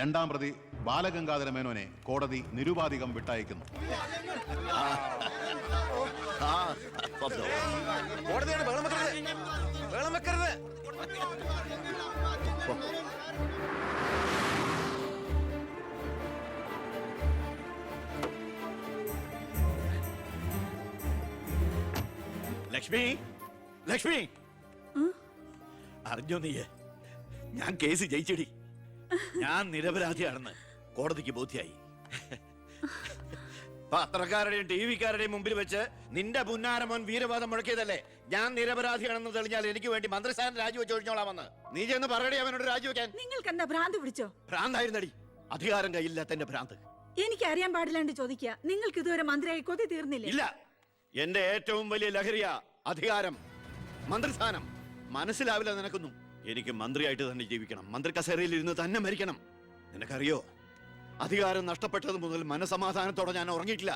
2-ാം പ്രതി ബാലഗംഗാധര മേനോനെ കോടതി നിരുപാധികം വിട്ടയക്കുന്നു. ലക്ഷ്മി, ലക്ഷ്മി, അറിഞ്ഞോ നീ? ഞാൻ കേസ് ജയിച്ചടി. ഞാൻ നിരപരാധിയാണെന്ന് കോടതിക്ക് ബോധ്യായി. പത്രക്കാരുടെയും TV-ക്കാരുടെയും മുമ്പിൽ വെച്ച് നിന്റെ പുന്നാരമോൻ വീരവാദം മുഴക്കിയതല്ലേ? ഞാൻ നിരപരാധിയാണെന്ന് തെളിഞ്ഞാൽ എനിക്ക് വേണ്ടി മന്ത്രിസ്ഥാനം രാജിവെച്ച് ഒഴിഞ്ഞോളാമെന്ന്. നീ ചെന്ന് പറയടി അവനോട് രാജിവെക്കാൻ. നിങ്ങൾക്ക് എന്താ ഭ്രാന്ത് പിടിച്ചോ? ഭ്രാന്തായിരുന്നടി, അധികാരം കയ്യില്ലാത്ത എന്റെ ഭ്രാന്ത്. എനിക്ക് അറിയാൻ പാടില്ലാണ്ട് ചോദിക്കുക. നിങ്ങൾക്ക് ഇതുവരെ മന്ത്രിയായി കൊതി തീർന്നില്ലേ? ഇല്ല, എന്റെ ഏറ്റവും വലിയ ലഹരിയാ അധികാരം, മന്ത്രിസ്ഥാനം. മനസ്സിലാവില്ല നിനക്കൊന്നും. എനിക്ക് മന്ത്രിയായിട്ട് തന്നെ ജീവിക്കണം. മന്ത്രി കസേരയിൽ ഇരുന്ന് തന്നെ മരിക്കണം. നിനക്കറിയോ, അധികാരം നഷ്ടപ്പെട്ടത് മുതൽ മനസമാധാനത്തോടെ ഞാൻ ഉറങ്ങിയിട്ടില്ല.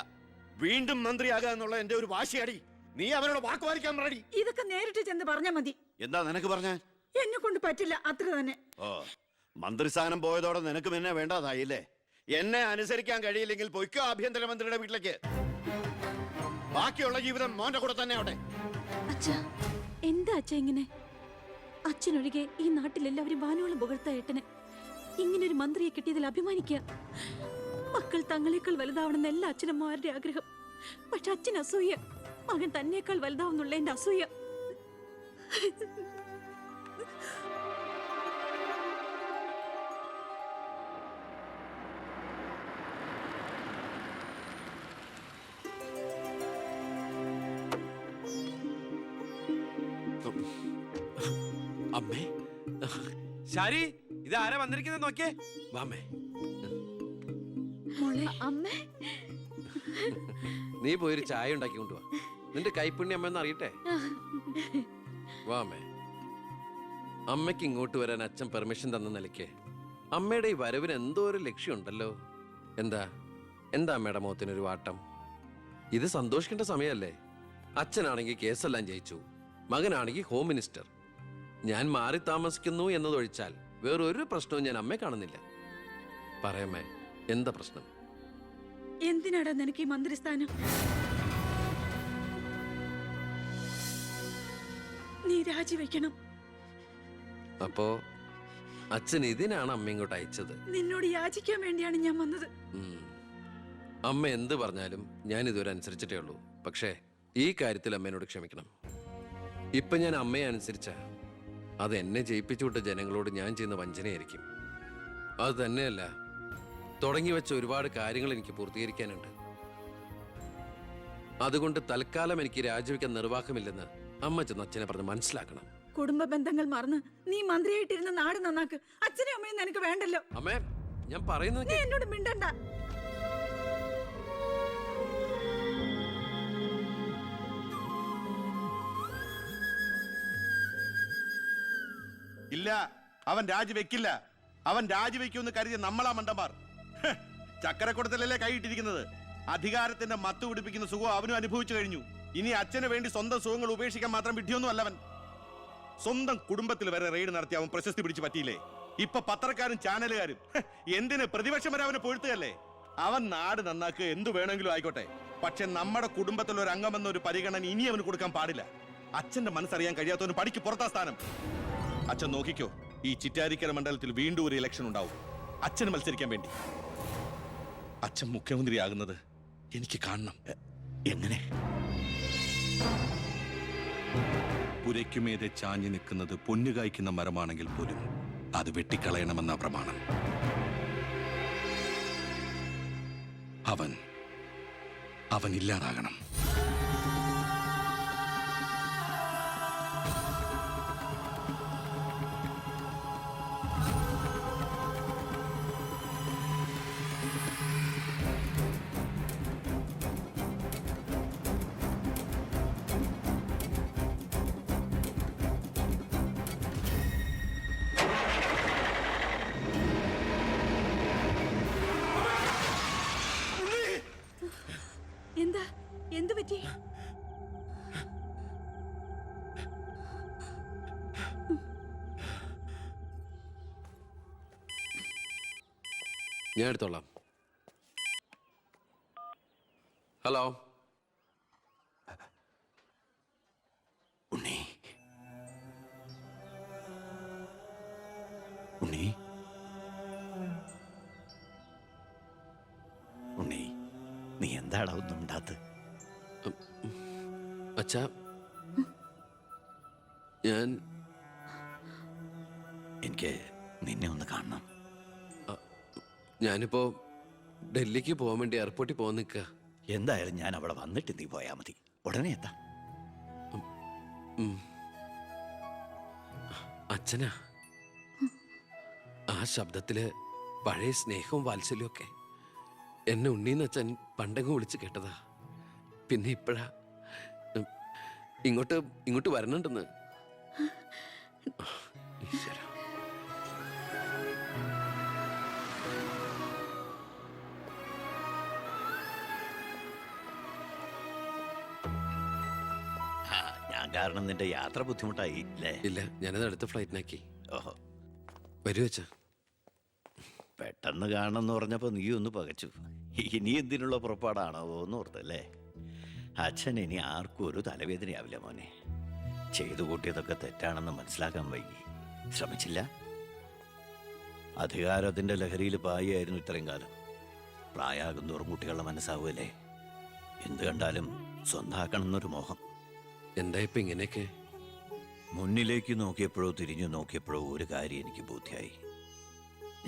വീണ്ടും മന്ത്രിയാകുക എന്നുള്ള എന്റെ ഒരു വാശിയടി. നീ അവനോട് വാക്കുപാലിക്കാൻ റെഡി. ഇതൊക്കെ നേരിട്ട് ചെന്ന് പറഞ്ഞാ മതി. എന്താ നിനക്ക് പറഞ്ഞ? എന്നെ കൊണ്ട് പറ്റില്ല, അത്ര തന്നെ. ഓ, മന്ത്രിസ്ഥാനം പോയതോടെ നിനക്ക് എന്നെ വേണ്ടതായില്ലേ? എന്നെ അനുസരിക്കാൻ കഴിയില്ലെങ്കിൽ പൊയ്ക്കോ ആഭ്യന്തരമന്ത്രിയുടെ വീട്ടിലേക്ക്. ബാക്കിയുള്ള ജീവിതം മോന്റെ കൂടെ തന്നെ അവിടെ. അച്ഛാ, എന്താ അച്ഛാ ഇങ്ങനെ? അച്ഛനൊഴികെ ഈ നാട്ടിലെല്ലാവരും വാനോളം പുകഴ്ത്ത ഏട്ടന് ഇങ്ങനെ ഒരു മന്ത്രിയെ കിട്ടിയതിൽ അഭിമാനിക്കുക. മക്കൾ തങ്ങളെക്കാൾ വലുതാവണമെന്ന് എല്ലാ അച്ഛനമ്മമാരുടെ ആഗ്രഹം. പക്ഷെ അച്ഛൻ അസൂയ. മകൻ തന്നേക്കാൾ വലുതാവുന്നുള്ള എന്റെ അസൂയ. അമ്മേ ശാരി, ഇത് ആരാ വന്നിരിക്കുന്നത് നോക്കിയേ. വാമേ, അമ്മേ നീ പോയൊരു ചായ ഉണ്ടാക്കി കൊണ്ടുവാ. നിന്റെ കൈപ്പുണ്യം അമ്മ അറിയട്ടെ. വാമേ, അമ്മയ്ക്ക് ഇങ്ങോട്ട് വരാൻ അച്ഛൻ പെർമിഷൻ തന്ന നിലയ്ക്ക് അമ്മയുടെ ഈ വരവിന് എന്തോ ഒരു ലക്ഷ്യമുണ്ടല്ലോ. എന്താ എന്താ അമ്മയുടെ മുഖത്തിനൊരു വാട്ടം? ഇത് സന്തോഷിക്കേണ്ട സമയമല്ലേ? അച്ഛനാണെങ്കിൽ കേസെല്ലാം ജയിച്ചു, മകനാണെങ്കിൽ ഹോം മിനിസ്റ്റർ. ഞാൻ മാറി താമസിക്കുന്നു എന്നതൊഴിച്ചാൽ വേറൊരു പ്രശ്നവും ഞാൻ അമ്മയെ കാണുന്നില്ല. പറയമ്മേ, എന്താ പ്രശ്നം? എന്തിനാടാ നിനക്ക് ഈ മന്ത്രിസ്ഥാനം? നീ രാജിവെക്കണം. അപ്പോ അച്ഛൻ ഇതിനാണ് അമ്മ ഇങ്ങോട്ട് അയച്ചത്? നിന്നോട് യാചിക്കാൻ വേണ്ടിയാണ് ഞാൻ വന്നത്. അമ്മ എന്ത് പറഞ്ഞാലും ഞാൻ ഇതുവരെ അനുസരിച്ചിട്ടേ ഉള്ളൂ. പക്ഷേ ഈ കാര്യത്തിൽ അമ്മേനോട് ക്ഷമിക്കണം. ഇപ്പൊ ഞാൻ അമ്മയെ അനുസരിച്ച അത് എന്നെ ജയിപ്പിച്ചു വിട്ട ജനങ്ങളോട് ഞാൻ ചെയ്യുന്ന വഞ്ചനയായിരിക്കും. അത് തന്നെയല്ല, തുടങ്ങി വെച്ച ഒരുപാട് കാര്യങ്ങൾ എനിക്ക് പൂർത്തീകരിക്കാനുണ്ട്. അതുകൊണ്ട് തൽക്കാലം എനിക്ക് രാജിവെക്കാൻ നിർവാഹമില്ലെന്ന് അമ്മ ചെന്ന് അച്ഛനെ പറഞ്ഞ് മനസ്സിലാക്കണം. കുടുംബ ബന്ധങ്ങൾ മറന്ന് നീ മന്ത്രിയായിട്ടിരുന്ന നാട് നന്നാക്ക്. അച്ഛനും അമ്മയും നിനക്ക് വേണ്ടല്ലോ. അമ്മേ, ഞാൻ പറയുന്നത് നീ എന്നോട് മിണ്ടണ്ട. ഇല്ല, അവൻ രാജിവെക്കില്ല. അവൻ രാജിവെക്കുമെന്ന് കരുതിയ നമ്മളാ മണ്ടന്മാർ. ചക്കരക്കുടത്തിലല്ലേ കൈയിട്ടിരിക്കുന്നത്. അധികാരത്തിന്റെ മത്ത് പിടിപ്പിക്കുന്ന സുഖം അവനും അനുഭവിച്ചു കഴിഞ്ഞു. ഇനി അച്ഛന് വേണ്ടി സ്വന്തം സുഖങ്ങൾ ഉപേക്ഷിക്കാൻ മാത്രം വിഡ്ഢിയൊന്നും അല്ലവൻ. സ്വന്തം കുടുംബത്തിൽ വരെ റെയ്ഡ് നടത്തി അവൻ പ്രശസ്തി പിടിച്ചു പറ്റിയില്ലേ? ഇപ്പൊ പത്രക്കാരും ചാനലുകാരും എന്തിന് പ്രതിപക്ഷം വരെ അവനെ പൊഴുത്തുകയല്ലേ? അവൻ നാട് നന്നാക്കുക എന്തു വേണമെങ്കിലും ആയിക്കോട്ടെ, പക്ഷെ നമ്മുടെ കുടുംബത്തിൽ ഒരു അംഗമെന്നൊരു പരിഗണന ഇനി അവന് കൊടുക്കാൻ പാടില്ല. അച്ഛന്റെ മനസ്സറിയാൻ കഴിയാത്തവന് പടിക്ക് പുറത്താ സ്ഥാനം. അച്ഛൻ നോക്കിക്കോ, ഈ ചിറ്റാരിക്കര മണ്ഡലത്തിൽ വീണ്ടും ഒരു ഇലക്ഷൻ ഉണ്ടാവും അച്ഛന് മത്സരിക്കാൻ വേണ്ടി. അച്ഛൻ മുഖ്യമന്ത്രിയാകുന്നത് എനിക്ക് കാണണം. എങ്ങനെ? പുരയ്ക്കുമേതെ ചാഞ്ഞു നിൽക്കുന്നത് പൊന്നുകായ്ക്കുന്ന മരമാണെങ്കിൽ പോലും അത് വെട്ടിക്കളയണമെന്ന പ്രമാണം. അവൻ ഇല്ലാതാകണം. എന്താ? എന്തു പറ്റി? ഞാൻ എടുത്തോളാം. ഹലോ. ഉണ്ണി, ഉണ്ണി, ഉണ്ണി, നീ എന്താടാ ഒന്നും ഉണ്ടാത്ത്? അച്ഛാ, എനിക്ക് നിന്നെ ഒന്ന് കാണണം. ഞാനിപ്പോ ഡൽഹിക്ക് പോകാൻ വേണ്ടി എയർപോർട്ടിൽ പോകാൻ നിൽക്കുക. എന്തായാലും ഞാൻ അവിടെ വന്നിട്ട് നീ പോയാ മതി. ഉടനെ എത്താ. അച്ഛനാ, ആ ശബ്ദത്തില് പഴയ സ്നേഹവും വാത്സല്യവും ഒക്കെ എന്നെ ഉണ്ണീന്ന് അച്ഛൻ പണ്ടങ്ങ് വിളിച്ച് കേട്ടതാ. പിന്നെ ഇപ്പോഴാ ഇങ്ങോട്ട് വരണുണ്ടെന്ന്. ഈശ്വര. ഞാൻ കാരണം നിന്റെ യാത്ര ബുദ്ധിമുട്ടായി അല്ലേ? ഇല്ല, ഞാനത് അടുത്ത ഫ്ലൈറ്റിനാക്കി. ഓഹോ, വരൂ അച്ഛാ. പെട്ടെന്ന് കാണണമെന്ന് പറഞ്ഞപ്പോ നീ ഒന്ന് പകച്ചു. ഇനി എന്തിനുള്ള പുറപ്പാടാണോ എന്ന് ഓർത്തല്ലേ? അച്ഛൻ ഇനി ആർക്കും ഒരു തലവേദനയാവില്ല മോനെ. ചെയ്തു കൂട്ടിയതൊക്കെ തെറ്റാണെന്ന് മനസ്സിലാക്കാൻ വൈകി. ശ്രമിച്ചില്ല. അധികാരത്തിന്റെ ലഹരിയിൽ പായായിരുന്നു ഇത്രയും കാലം. പ്രായമാകും തോറും കുട്ടികളുടെ മനസ്സാവുമല്ലേ? എന്ത് കണ്ടാലും സ്വന്താക്കണമെന്നൊരു മോഹം. എന്താ ഇപ്പൊ ഇങ്ങനെയൊക്കെ? മുന്നിലേക്ക് നോക്കിയപ്പോഴോ തിരിഞ്ഞു നോക്കിയപ്പോഴോ ഒരു കാര്യം എനിക്ക് ബോധ്യായി.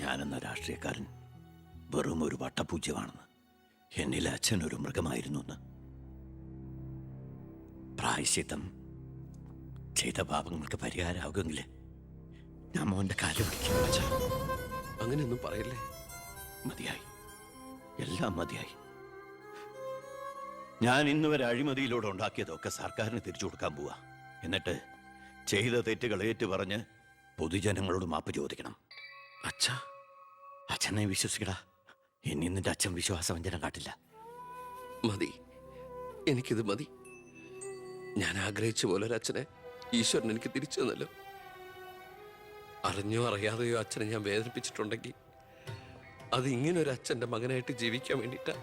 ഞാനെന്ന രാഷ്ട്രീയക്കാരൻ വെറും ഒരു വട്ടപൂജ്യമാണെന്ന്. എന്നിൽ അച്ഛൻ ഒരു മൃഗമായിരുന്നു എന്ന്. പ്രായശ്ചിത്തം ചെയ്ത പാപങ്ങൾക്ക് പരിഹാരമാകുമെങ്കിൽ ഞാൻ മോന്റെ കാല് പിടിക്കും. അച്ഛാ, അങ്ങനെയൊന്നും പറയല്ലേ. മതിയായി, എല്ലാം മതിയായി. ഞാൻ ഇന്ന് വരെ അഴിമതിയിലൂടെ ഉണ്ടാക്കിയതൊക്കെ സർക്കാരിന് തിരിച്ചു കൊടുക്കാൻ പോവാ. എന്നിട്ട് ചെയ്ത തെറ്റുകൾ ഏറ്റുപറഞ്ഞ് പൊതുജനങ്ങളോട് മാപ്പ് ചോദിക്കണം. അച്ഛാ, അച്ഛനെ വിശ്വസിക്കടാ. ഇനി നിന്റെ അച്ഛൻ വിശ്വാസവഞ്ചനം കാട്ടില്ല. മതി, എനിക്കിത് മതി. ഞാൻ ആഗ്രഹിച്ച പോലെ ഒരു അച്ഛനെ ഈശ്വരൻ എനിക്ക് തിരിച്ചു തന്നല്ലോ. അറിഞ്ഞോ അറിയാതെയോ അച്ഛനെ ഞാൻ വേദനിപ്പിച്ചിട്ടുണ്ടെങ്കിൽ അത് ഇങ്ങനെ ഒരു അച്ഛൻ്റെ മകനായിട്ട് ജീവിക്കാൻ വേണ്ടിയിട്ടാ.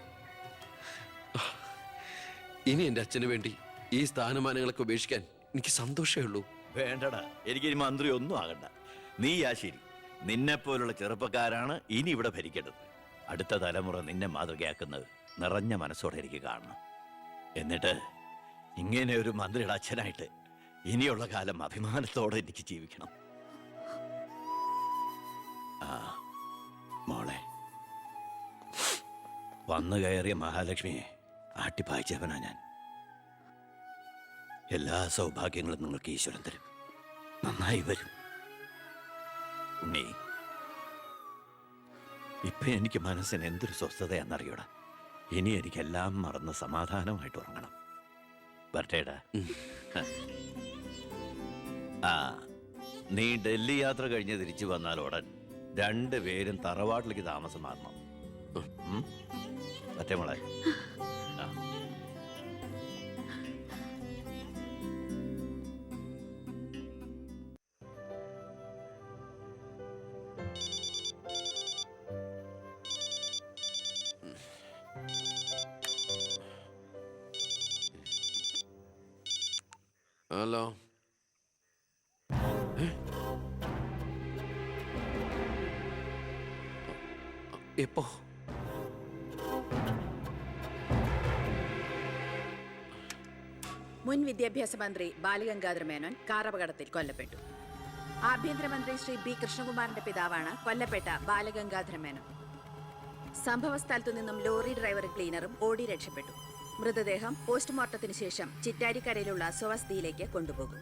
ഇനി എൻ്റെ അച്ഛന് വേണ്ടി ഈ സ്ഥാനമാനങ്ങളൊക്കെ ഉപേക്ഷിക്കാൻ എനിക്ക് സന്തോഷമേ ഉള്ളൂ. വേണ്ടടാ, എനിക്കിനി മന്ത്രി ഒന്നും ആകണ്ട. നീ ആ ശരി, നിന്നെപ്പോലുള്ള ചെറുപ്പക്കാരാണ് ഇനി ഇവിടെ ഭരിക്കേണ്ടത്. അടുത്ത തലമുറ നിന്നെ മാതൃകയാക്കുന്നത് നിറഞ്ഞ മനസ്സോടെ എനിക്ക് കാണണം. എന്നിട്ട് ഇങ്ങനെ ഒരു മന്ത്രിയുടെ അച്ഛനായിട്ട് ഇനിയുള്ള കാലം അഭിമാനത്തോടെ എനിക്ക് ജീവിക്കണം. ആ മോളെ, വന്നു കയറിയ മഹാലക്ഷ്മിയെ ആട്ടിപ്പായിച്ചവനാ ഞാൻ. എല്ലാ സൗഭാഗ്യങ്ങളും നിങ്ങൾക്ക് ഈശ്വരൻ തരും. നന്നായി വരും. ഉണ്ണി, ഇപ്പൊ എനിക്ക് മനസ്സിന് എന്തൊരു സ്വസ്ഥതയാണെന്നറിയൂടാ. ഇനി എനിക്കെല്ലാം മറന്ന് സമാധാനമായിട്ട് ഉറങ്ങണം. വരട്ടേടാ. ആ, നീ ഡൽഹി യാത്ര കഴിഞ്ഞ് തിരിച്ചു വന്നാൽ ഉടൻ 2 പേരും തറവാട്ടിലേക്ക് താമസം മാറണം. പറ്റേ മോളെ? ആ. ഹലോ. എപ്പോ? മുൻ വിദ്യാഭ്യാസ മന്ത്രി ബാലഗംഗാധര മേനോൻ കാർ അപകടത്തിൽ കൊല്ലപ്പെട്ടു. ആഭ്യന്തരമന്ത്രി ശ്രീ ബി കൃഷ്ണകുമാറിന്റെ പിതാവാണ് കൊല്ലപ്പെട്ട ബാലഗംഗാധര മേനോൻ. സംഭവസ്ഥലത്തു നിന്നും ലോറി ഡ്രൈവറും ക്ലീനറും ഓടി രക്ഷപ്പെട്ടു. മൃതദേഹം പോസ്റ്റ്മോർട്ടത്തിന് ശേഷം ചിറ്റാരിക്കരയിലുള്ള സ്വവസതിയിലേക്ക് കൊണ്ടുപോകും.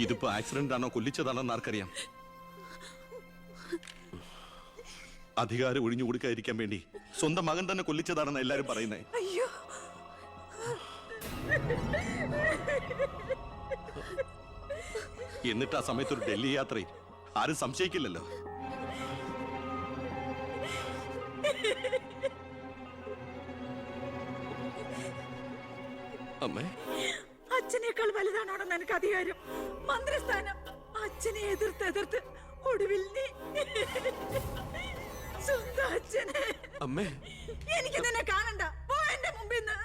ഇതിപ്പോ ആക്സിഡന്റ് ആണോ കൊല്ലിച്ചതാണോ എന്ന് ആർക്കറിയാം. അധികാരം ഒഴിഞ്ഞു കൊടുക്കാതിരിക്കാൻ വേണ്ടി സ്വന്തം മകൻ തന്നെ കൊല്ലിച്ചതാണെന്ന് എല്ലാരും പറയുന്നേ. എന്നിട്ട് ആ സമയത്ത് ഒരു ഡൽഹി യാത്രയിൽ ആരും സംശയിക്കില്ലല്ലോ. അമ്മേ, അച്ഛനേക്കാൾ വലുതാണോടെന്ന് എനിക്ക് അധികാരം. മന്ത്രിസ്ഥാനം അച്ഛനെ എതിർത്ത് ഒടുവിൽ നീ സ്വന്തം അച്ഛനെ. അമ്മേ, എനിക്ക് നിന്നെ കാണണ്ട, പോ എന്റെ മുമ്പിൽ നിന്ന്.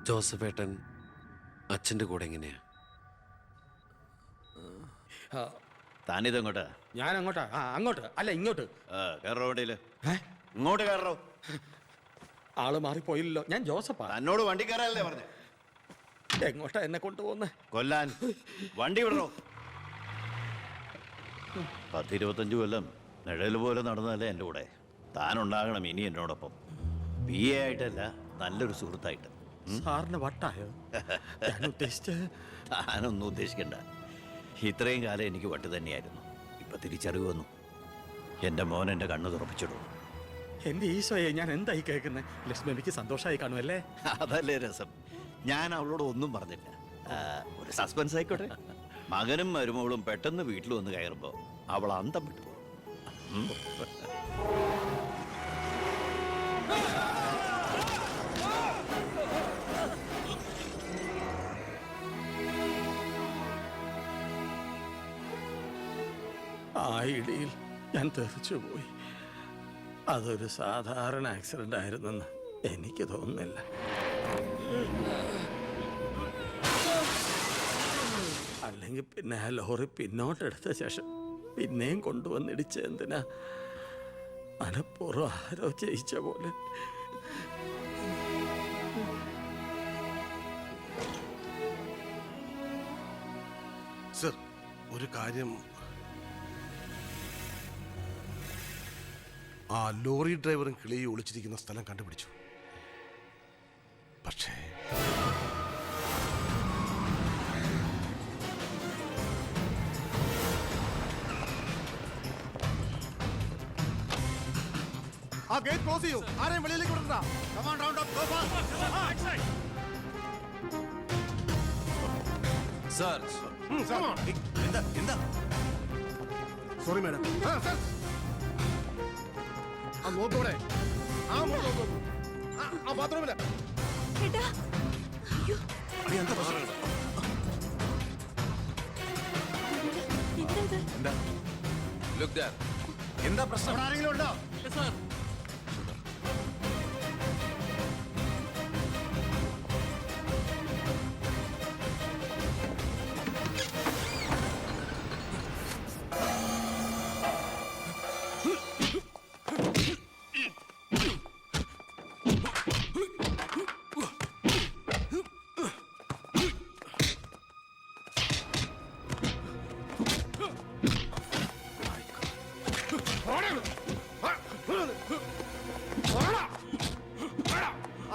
ജോസഫേട്ടൻ അച്ഛൻ്റെ കൂടെ എങ്ങനെയാ? താനിതെങ്ങോട്ടാ? ഞാൻ അങ്ങോട്ടാ? അങ്ങോട്ട് അല്ല, ഇങ്ങോട്ട്. കയറോ വണ്ടിയില്. ഇങ്ങോട്ട് കയറോ. ആള് മാറിപ്പോയില്ലല്ലോ. ഞാൻ ജോസഫാ. തന്നോട് വണ്ടി കയറാനല്ലേ പറഞ്ഞേ? എങ്ങോട്ടാ എന്നെ കൊണ്ടുപോകുന്നേ? കൊല്ലാൻ. വണ്ടി വിടറോ. 10-25 കൊല്ലം നിഴൽ പോലെ നടന്നതല്ലേ എൻ്റെ കൂടെ. താനുണ്ടാകണം ഇനി എന്നോടൊപ്പം. PA ആയിട്ടല്ല, നല്ലൊരു സുഹൃത്തായിട്ട്. സാറിന് വട്ടായോ? ഞാൻ ഉദ്ദേശിച്ചത് താനൊന്നും ഉദ്ദേശിക്കണ്ട. ഇത്രയും കാലം എനിക്ക് വട്ട് തന്നെയായിരുന്നു. ഇപ്പൊ തിരിച്ചറിവ് വന്നു. എൻ്റെ മോൻ എൻ്റെ കണ്ണ് തുറപ്പിച്ചിടൂ. എന്റെ ഈശോയെ, ഞാൻ എന്തായി കേൾക്കുന്നത്? ലക്ഷ്മിക്ക് സന്തോഷമായി കാണുമല്ലേ? അതല്ലേ രസം. ഞാൻ അവളോട് ഒന്നും പറഞ്ഞില്ല. ഒരു സസ്പെൻസ് ആയിക്കോട്ടെ. മകനും മരുമകളും പെട്ടെന്ന് വീട്ടിൽ വന്ന് കയറുമ്പോ അവൾ അന്തം വിട്ടു. ആ ഇടിയിൽ ഞാൻ തെറിച്ചുപോയി. അതൊരു സാധാരണ ആക്സിഡന്റ് ആയിരുന്നെന്ന് എനിക്ക് തോന്നുന്നില്ല. അല്ലെങ്കിൽ പിന്നെ ആ ലോറി പിന്നോട്ടെടുത്ത ശേഷം പിന്നെയും കൊണ്ടുവന്നിടിച്ച എന്തിനാ? മനപ്പൂർവ്വം ആരോ ജയിച്ച പോലെ. സർ, ഒരു കാര്യം, ആ ലോറി ഡ്രൈവറും കിളിയെ ഒളിച്ചിരിക്കുന്ന സ്ഥലം കണ്ടുപിടിച്ചു. പക്ഷേ ആ ഗേറ്റ് ക്ലോസ് ചെയ്യൂ. ആരെയും വെളിയിലേക്ക് വിടണ്ട. Sorry madam. ആ നോക്കോടെ, ആ നോക്കൂ, ആ ബാത്റൂമില്ല. എന്താ പ്രശ്നം? എന്താ പ്രശ്നം? ആരെങ്കിലും ഉണ്ടോ?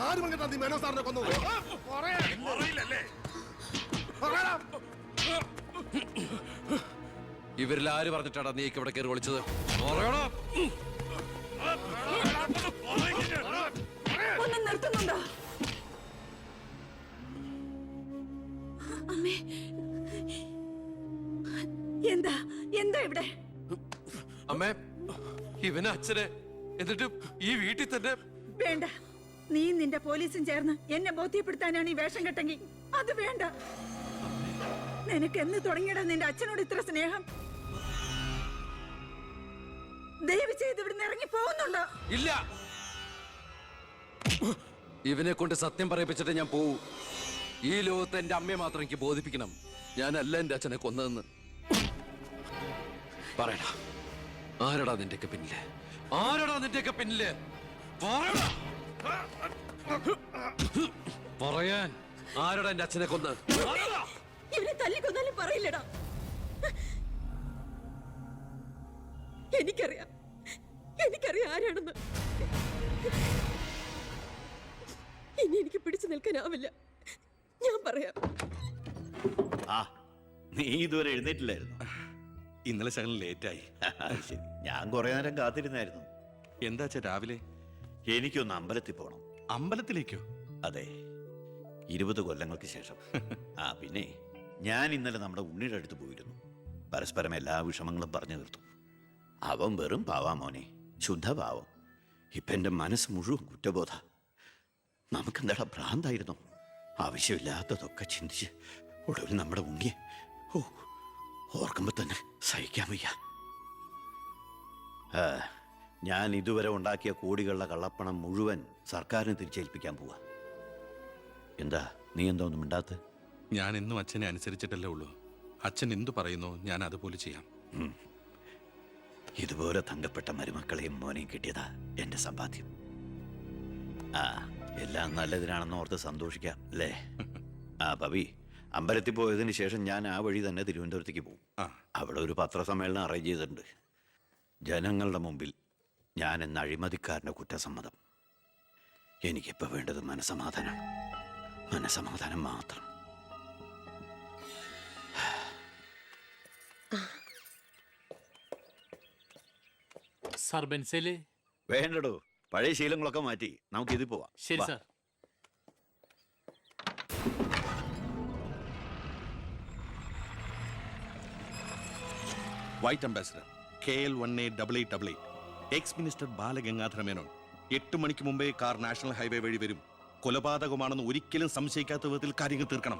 ആര് പറഞ്ഞിട്ടാ നീ മേനോ സാറിനെ കൊന്നത്? ഇവരിൽ ആര് പറഞ്ഞിട്ടാണ് നീ ഇവിടെ കയറി വിളിച്ചത്? നിർത്തുന്നുണ്ടോ? അമ്മേ, എന്താ എന്താ ഇവിടെ? അമ്മേ, ഇവന് അച്ഛനെ, എന്നിട്ട് ഈ വീട്ടിൽ തന്നെ. വേണ്ട, നീ നിന്റെ പോലീസും ചേർന്ന് എന്നെ ബോധ്യപ്പെടുത്താനാണ് ഈ വേഷം കെട്ടെങ്കിൽ അത് വേണ്ട. നിനക്ക് എന്ന് തുടങ്ങിയടാ നിന്റെ അച്ഛനോട് ഇത്ര സ്നേഹം? ദയവ് ചെയ്ത് ഇവിടുന്ന് ഇറങ്ങി പോകുന്നുണ്ടോ? ഇല്ല, ഇവനെ കൊണ്ട് സത്യം പറയിപ്പിച്ചിട്ട് ഞാൻ പോവൂ. ഈ ലോകത്ത് എന്റെ അമ്മയെ മാത്രം എനിക്ക് ബോധിപ്പിക്കണം ഞാനല്ല എന്റെ അച്ഛനെ കൊന്നതെന്ന്. പറയടാ, ആരടാ നിന്റെയൊക്കെ പിന്നില്? ആരടാ നിന്റെയൊക്കെ പിന്നില്? പറയാൻ ആരടാ എന്റെ അച്ഛനെ കൊന്ന്? ഇവനെ തല്ലിക്കൊന്നാലും പറയില്ലടാ. എനിക്കറിയാം, എനിക്കറിയാം ആരാണെന്ന്. ഇനി എനിക്ക് പിടിച്ചു നിൽക്കാനാവില്ല. ഞാൻ പറയാം. ആ, നീ ഇതുവരെ എഴുന്നേറ്റില്ലായിരുന്നു? ഇന്നലെ ശകലം ലേറ്റായി. ശരി, ഞാൻ കുറെ നേരം കാത്തിരുന്നായിരുന്നു. എന്താ രാവിലെ? എനിക്കൊന്ന് അമ്പലത്തിൽ പോകണം. അമ്പലത്തിലേക്കോ? അതെ, 20 കൊല്ലങ്ങൾക്ക് ശേഷം. ആ പിന്നെ ഞാൻ ഇന്നലെ നമ്മുടെ ഉണ്ണിയുടെ അടുത്ത് പോയിരുന്നു. പരസ്പരം എല്ലാ വിഷമങ്ങളും പറഞ്ഞു തീർത്തു. അവൻ വെറും പാവാ മോനെ, ശുദ്ധഭാവം. ഇപ്പം എൻ്റെ മനസ്സ് മുഴുവൻ കുറ്റബോധ. നമുക്കെന്താടാ ഭ്രാന്തായിരുന്നു? ആവശ്യമില്ലാത്തതൊക്കെ ചിന്തിച്ച് ഒടുവിൽ നമ്മുടെ ഉണ്ണിയെ ഓർക്കുമ്പോൾ തന്നെ സഹിക്കാൻ വയ്യ. ഞാൻ ഇതുവരെ ഉണ്ടാക്കിയ കോടികളുടെ കള്ളപ്പണം മുഴുവൻ സർക്കാരിന് തിരിച്ചേൽപ്പിക്കാൻ പോവാ. എന്താ നീ എന്താ ഒന്നും മിണ്ടാത്ത? ഞാൻ എന്നും അച്ഛനെ അനുസരിച്ചിട്ടല്ലേ ഉള്ളൂ. അച്ഛൻ എന്തു പറയുന്നോ ഞാൻ അതുപോലെ ചെയ്യാം. ഇതുപോലെ തങ്കപ്പെട്ട മരുമക്കളെയും മോനെയും കിട്ടിയതാ എന്റെ സമ്പാദ്യം. ആ, എല്ലാം നല്ലതിനാണെന്ന് ഓർത്ത് സന്തോഷിക്കാം അല്ലേ? ആ പവി, അമ്പലത്തിൽ പോയതിന് ശേഷം ഞാൻ ആ വഴി തന്നെ തിരുവനന്തപുരത്തേക്ക് പോകും. അവിടെ ഒരു പത്രസമ്മേളനം അറേഞ്ച് ചെയ്തിട്ടുണ്ട്. ജനങ്ങളുടെ മുമ്പിൽ ഞാൻ എന്ന അഴിമതിക്കാരൻ്റെ കുറ്റസമ്മതം. എനിക്കിപ്പോൾ വേണ്ടത് മനസമാധാനം, മനസമാധാനം മാത്രം. സാർ ബെൻസേല് വേണ്ടടോ, പഴയ ശീലങ്ങളൊക്കെ മാറ്റി നമുക്കിത് പോവാം. ശരി വാ. Sir. White ambassador KL1888 X minister Balagangadhara Menon 8 മണിക്ക് മുമ്പേ കാർ നാഷണൽ ഹൈവേ വഴി വരും. കൊലപാതകമാണെന്ന് ഒരിക്കലും സംശയിക്കാത്ത വിധത്തിൽ കാര്യങ്ങൾ തീർക്കണം.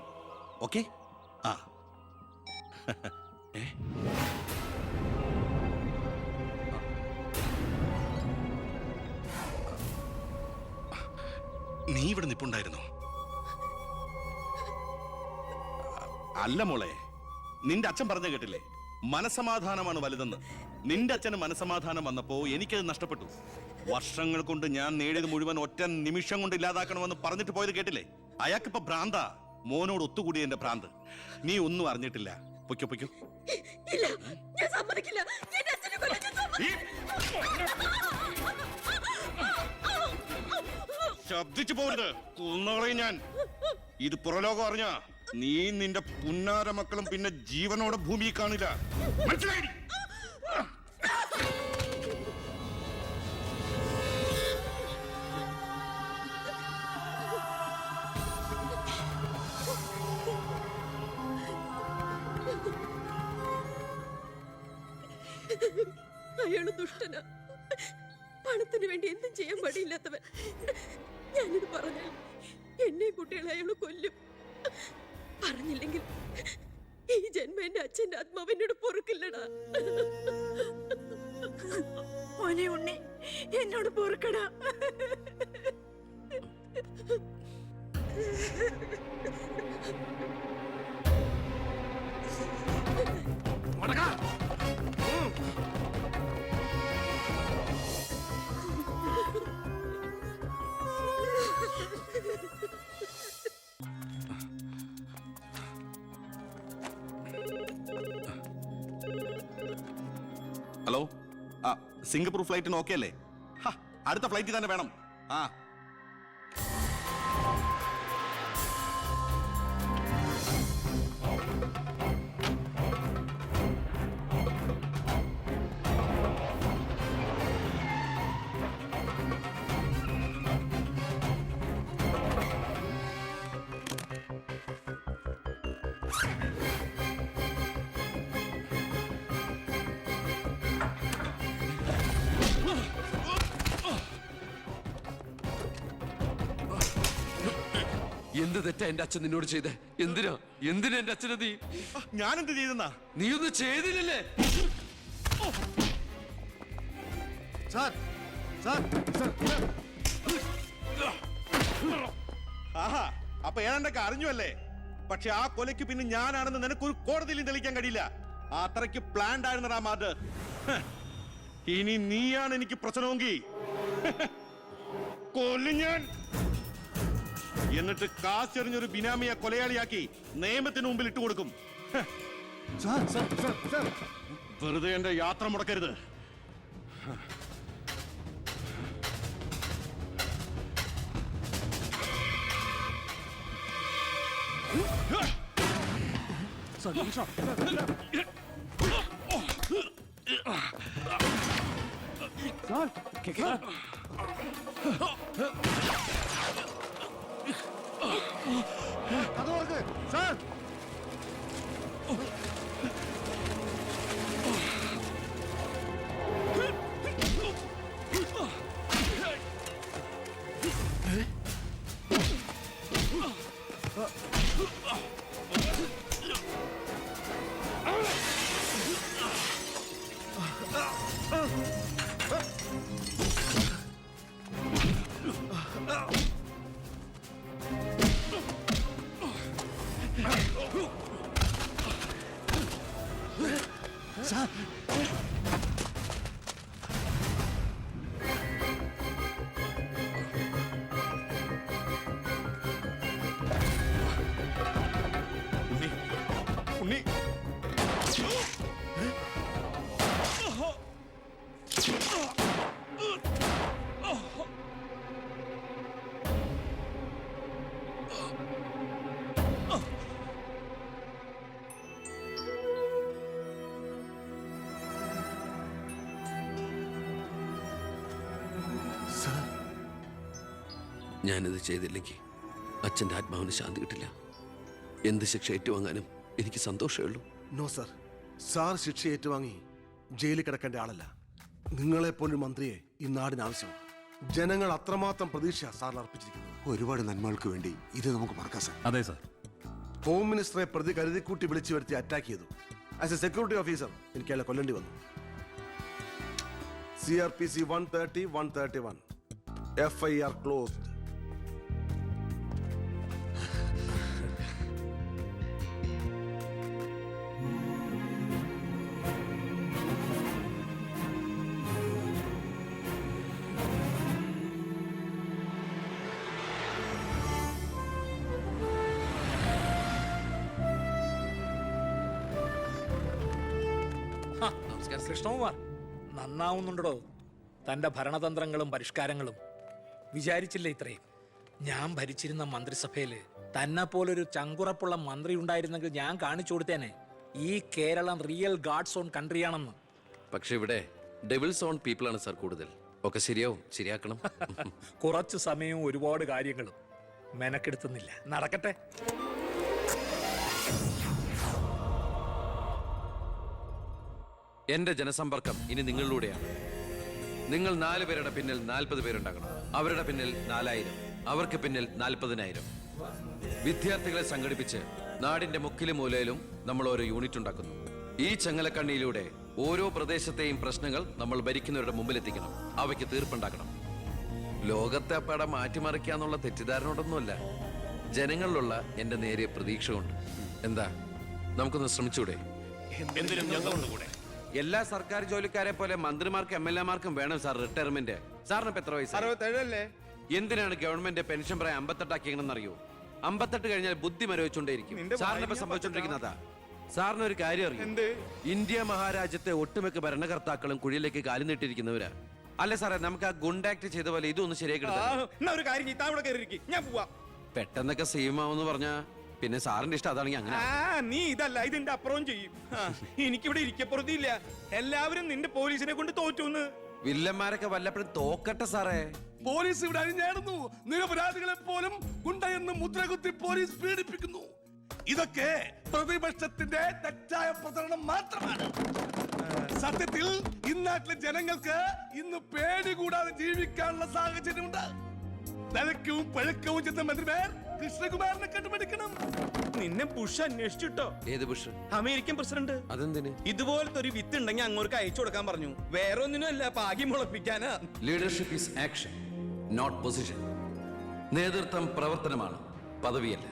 ഓക്കെ? ആ ഏ? നീ ഇവിടെ നിപ്പുണ്ടായിരുന്നോ? അല്ല മോളെ, നിന്റെ അച്ഛൻ പറഞ്ഞ കേട്ടില്ലേ, മനസമാധാനമാണ് വലുതെന്ന്. നിന്റെ അച്ഛന് മനസമാധാനം വന്നപ്പോ എനിക്കത് നഷ്ടപ്പെട്ടു. വർഷങ്ങൾ കൊണ്ട് ഞാൻ നേടിയത് മുഴുവൻ ഒറ്റ നിമിഷം കൊണ്ട് ഇല്ലാതാക്കണമെന്ന് പറഞ്ഞിട്ട് പോയത് കേട്ടില്ലേ? അയാൾക്കിപ്പോ ഭ്രാന്താ. മോനോട് ഒത്തുകൂടി എന്റെ ഭ്രാന്ത്. നീ ഒന്നും അറിഞ്ഞിട്ടില്ല. പൊയ്ക്കോ പൊയ്ക്കോ. ശബ്ദിച്ചു പോരുത്, കൊന്നുകളയും ഞാൻ. ഇത് പുറലോകം അറിഞ്ഞ നീ നിന്റെ പുന്നാര മക്കളും പിന്നെ ജീവനോടെ ഭൂമിയിൽ കാണില്ല. മനസ്സിലായി? അയാള് ദുഷ്ടനാ, പണത്തിന് വേണ്ടി എന്തും ചെയ്യാൻ പടിയില്ലാത്തവൻ. ഞാനിത് പറഞ്ഞാൽ എന്നെ കുട്ടികളെ അയാള് കൊല്ലും. പറഞ്ഞില്ലെങ്കിൽ ഈ ജന്മം എന്റെ അച്ഛന്റെ ആത്മാവ് എന്നോട് പൊറുക്കില്ലടാ. മോനെ ഉണ്ണി, എന്നോട് പൊറുക്കടാ. ഹലോ, ആ സിംഗപ്പൂർ ഫ്ലൈറ്റിന് ഓക്കെ അല്ലേ? അടുത്ത ഫ്ലൈറ്റിൽ തന്നെ വേണം. ആ എന്ത് തെറ്റാ എന്റെ അച്ഛൻ നിന്നോട് ചെയ്തേ? എന്തിനാ എന്റെ അച്ഛനെ നീ? ഞാനെന്ത് ചെയ്തെന്നാ? നീ ഒന്നും ചെയ്തില്ലല്ലേ? ആഹാ, അപ്പൊ ഏതാണ്ടൊക്കെ അറിഞ്ഞു അല്ലേ? പക്ഷെ ആ കൊലയ്ക്ക് പിന്നെ ഞാനാണെന്ന് നിനക്കൊരു കോടതിയിലും തെളിയിക്കാൻ കഴിയില്ല. അത്രയ്ക്ക് പ്ലാൻഡ് ആയിരുന്നടാ മാത്. ഇനി നീയാണ് എനിക്ക് പ്രശ്നമെങ്കിൽ കൊല്ലും ഞാൻ. എന്നിട്ട് കാശെറിഞ്ഞൊരു ബിനാമിയെ കൊലയാളിയാക്കി നിയമത്തിന് മുമ്പിൽ ഇട്ടുകൊടുക്കും. വെറുതെ എന്റെ യാത്ര മുടക്കരുത്. ഞാനിത് ചെയ്തില്ലെങ്കിൽ അച്ഛൻ്റെ ആത്മാവിന് ശാന്തി കിട്ടില്ല. എന്ത് ശിക്ഷ ഏറ്റുവാങ്ങാനും എനിക്ക് സന്തോഷമേ ഉള്ളൂ. നോ സർ, സാർ ശിക്ഷ ഏറ്റുവാങ്ങി ജയിലിൽ കിടക്കേണ്ട ആളല്ല. നിങ്ങളെപ്പോലൊരു മന്ത്രിയെ ഈ നാടിന് ആവശ്യമാണ്. ജനങ്ങൾ അത്രമാത്രം പ്രതീക്ഷ സാറിന് അർപ്പിച്ചിരിക്കുന്നു. ഒരുപാട് നന്മകൾക്ക് വേണ്ടി ഇത് നമുക്ക് മറക്കാം സാർ. അതെ സാർ. ഹോം മിനിസ്റ്ററെ പ്രതി കരുതിക്കൂട്ടി വിളിച്ചു വരുത്തി അറ്റാക്ക് ചെയ്തു. ആസ് എ സെക്യൂരിറ്റി ഓഫീസർ എനിക്ക് അയാളെ കൊല്ലേണ്ടി വന്നു. CRPC 130, 131. FIR closed. കൃഷ്ണകുമാർ നന്നാവുന്നുണ്ടോ തന്റെ ഭരണതന്ത്രങ്ങളും പരിഷ്കാരങ്ങളും? വിചാരിച്ചില്ല ഇത്രയും. ഞാൻ ഭരിച്ചിരുന്ന മന്ത്രിസഭയില് തന്നെ പോലൊരു ചങ്കുറപ്പുള്ള മന്ത്രി ഉണ്ടായിരുന്നെങ്കിൽ ഞാൻ കാണിച്ചു കൊടുത്തേനെ ഈ കേരളം റിയൽ ഗാഡ്സ് ഓൺ കൺട്രിയാണെന്ന്. പക്ഷെ ഇവിടെ ഡെവിൾസ് ഓൺ പീപ്പിൾ ആണ് സാർ കൂടുതൽ. ഒക്കെ ശരിയാവും, ശരിയാക്കണം. കുറച്ചു സമയവും ഒരുപാട് കാര്യങ്ങളും മെനക്കെടുത്തുന്നില്ല. നടക്കട്ടെ. എന്റെ ജനസമ്പർക്കം ഇനി നിങ്ങളിലൂടെയാണ്. നിങ്ങൾ 4 പേരുടെ പിന്നിൽ 40 പേരുണ്ടാകണം. അവരുടെ പിന്നിൽ 4000, അവർക്ക് പിന്നിൽ 40,000. വിദ്യാർത്ഥികളെ സംഘടിപ്പിച്ച് നാടിന്റെ മുക്കിലും മൂലയിലും നമ്മൾ ഓരോ യൂണിറ്റ് ഉണ്ടാക്കുന്നു. ഈ ചങ്ങലക്കണ്ണിയിലൂടെ ഓരോ പ്രദേശത്തെയും പ്രശ്നങ്ങൾ നമ്മൾ ഭരിക്കുന്നവരുടെ മുമ്പിലെത്തിക്കണം. അവയ്ക്ക് തീർപ്പുണ്ടാക്കണം. ലോകത്തെ പടം മാറ്റിമറിക്കാന്നുള്ള തെറ്റിദ്ധാരണയോടൊന്നുമല്ല, ജനങ്ങളിലുള്ള എന്റെ നേരിയ പ്രതീക്ഷ കൊണ്ട്. എന്താ, നമുക്കൊന്ന് ശ്രമിച്ചൂടെ? എല്ലാ സർക്കാർ ജോലിക്കാരെ പോലെ മന്ത്രിമാർക്കും MLA-മാർക്കും വേണം സാർ റിട്ടയർമെന്റ്. സാറിന് ഇപ്പൊ എത്ര വയസ്സ്? 67 എന്തിനാണ് ഗവൺമെന്റ് പെൻഷൻ പ്രായം 58 ആക്കിയെന്ന് അറിയോ? 58 കഴിഞ്ഞാൽ ബുദ്ധി മരവിച്ചുകൊണ്ടേയിരിക്കും. സാറിന് ഇപ്പൊ സംഭവിച്ചോണ്ടിരിക്കുന്നതാ. സാറിന് ഒരു കാര്യം അറിയാം, ഇന്ത്യ മഹാരാജ്യത്തെ ഒട്ടുമിക്ക ഭരണകർത്താക്കളും കുഴിയിലേക്ക് കാലു നീട്ടിയിരിക്കുന്നവരാ. അല്ല സാറേ, നമുക്ക് ആ ഗുണ്ടാക്ട് ചെയ്ത പോലെ ഇതൊന്ന് ശരിയാക്കി ഞാൻ പോവാ. പെട്ടെന്നൊക്കെ സീമാവെന്ന് പറഞ്ഞാ പിന്നെ സാറിന്റെ ഇഷ്ടം അതാണെങ്കിൽ അങ്ങനെ. നീ ഇതല്ല ഇതിന്റെ അപ്പുറവും ചെയ്യും. എനിക്കിവിടെ ഇരിക്കപ്പുറത്തില്ല. എല്ലാവരും നിന്റെ പോലീസിനെ കൊണ്ട് തോറ്റുന്ന്. വില്ലന്മാരൊക്കെ വല്ലപ്പോഴും തോക്കട്ടെ സാറേ. പോലീസ് ഇവിടെ അഴിഞ്ഞാടുന്നു. നിരപരാധികളെ പോലും ഗുണ്ടയെന്ന് മുദ്രകുത്തി പോലീസ് പീഡിപ്പിക്കുന്നു. ഇതൊക്കെ പ്രതിപക്ഷത്തിന്റെ തെറ്റായ പ്രചരണം മാത്രമാണ്. സത്യത്തിൽ ഇന്നാട്ടിലെ ജനങ്ങൾക്ക് ഇന്ന് പേടി കൂടാതെ ജീവിക്കാനുള്ള സാഹചര്യമുണ്ട്. നിലയ്ക്കും പഴക്കവും ചെന്ന മന്ത്രിമാർ കൃഷ്ണകുമാറിനെ കണ്ടുപിടിക്കണം. നിന്നെ ബുഷ് അന്വേഷിച്ചിട്ടോ? ഏത് ബുഷ്? American president. അതെന്തിന്? ഇതുപോലത്തെ ഒരു വിത്ത് ഉണ്ടെങ്കിൽ അങ്ങോട്ട് അയച്ചു കൊടുക്കാൻ പറഞ്ഞു. വേറെ ഒന്നിനും അല്ല, പാകി മുളപ്പിക്കാനാ. Leadership is action, not position. നേതൃത്വം പ്രവർത്തനമാണ്, പദവിയല്ല.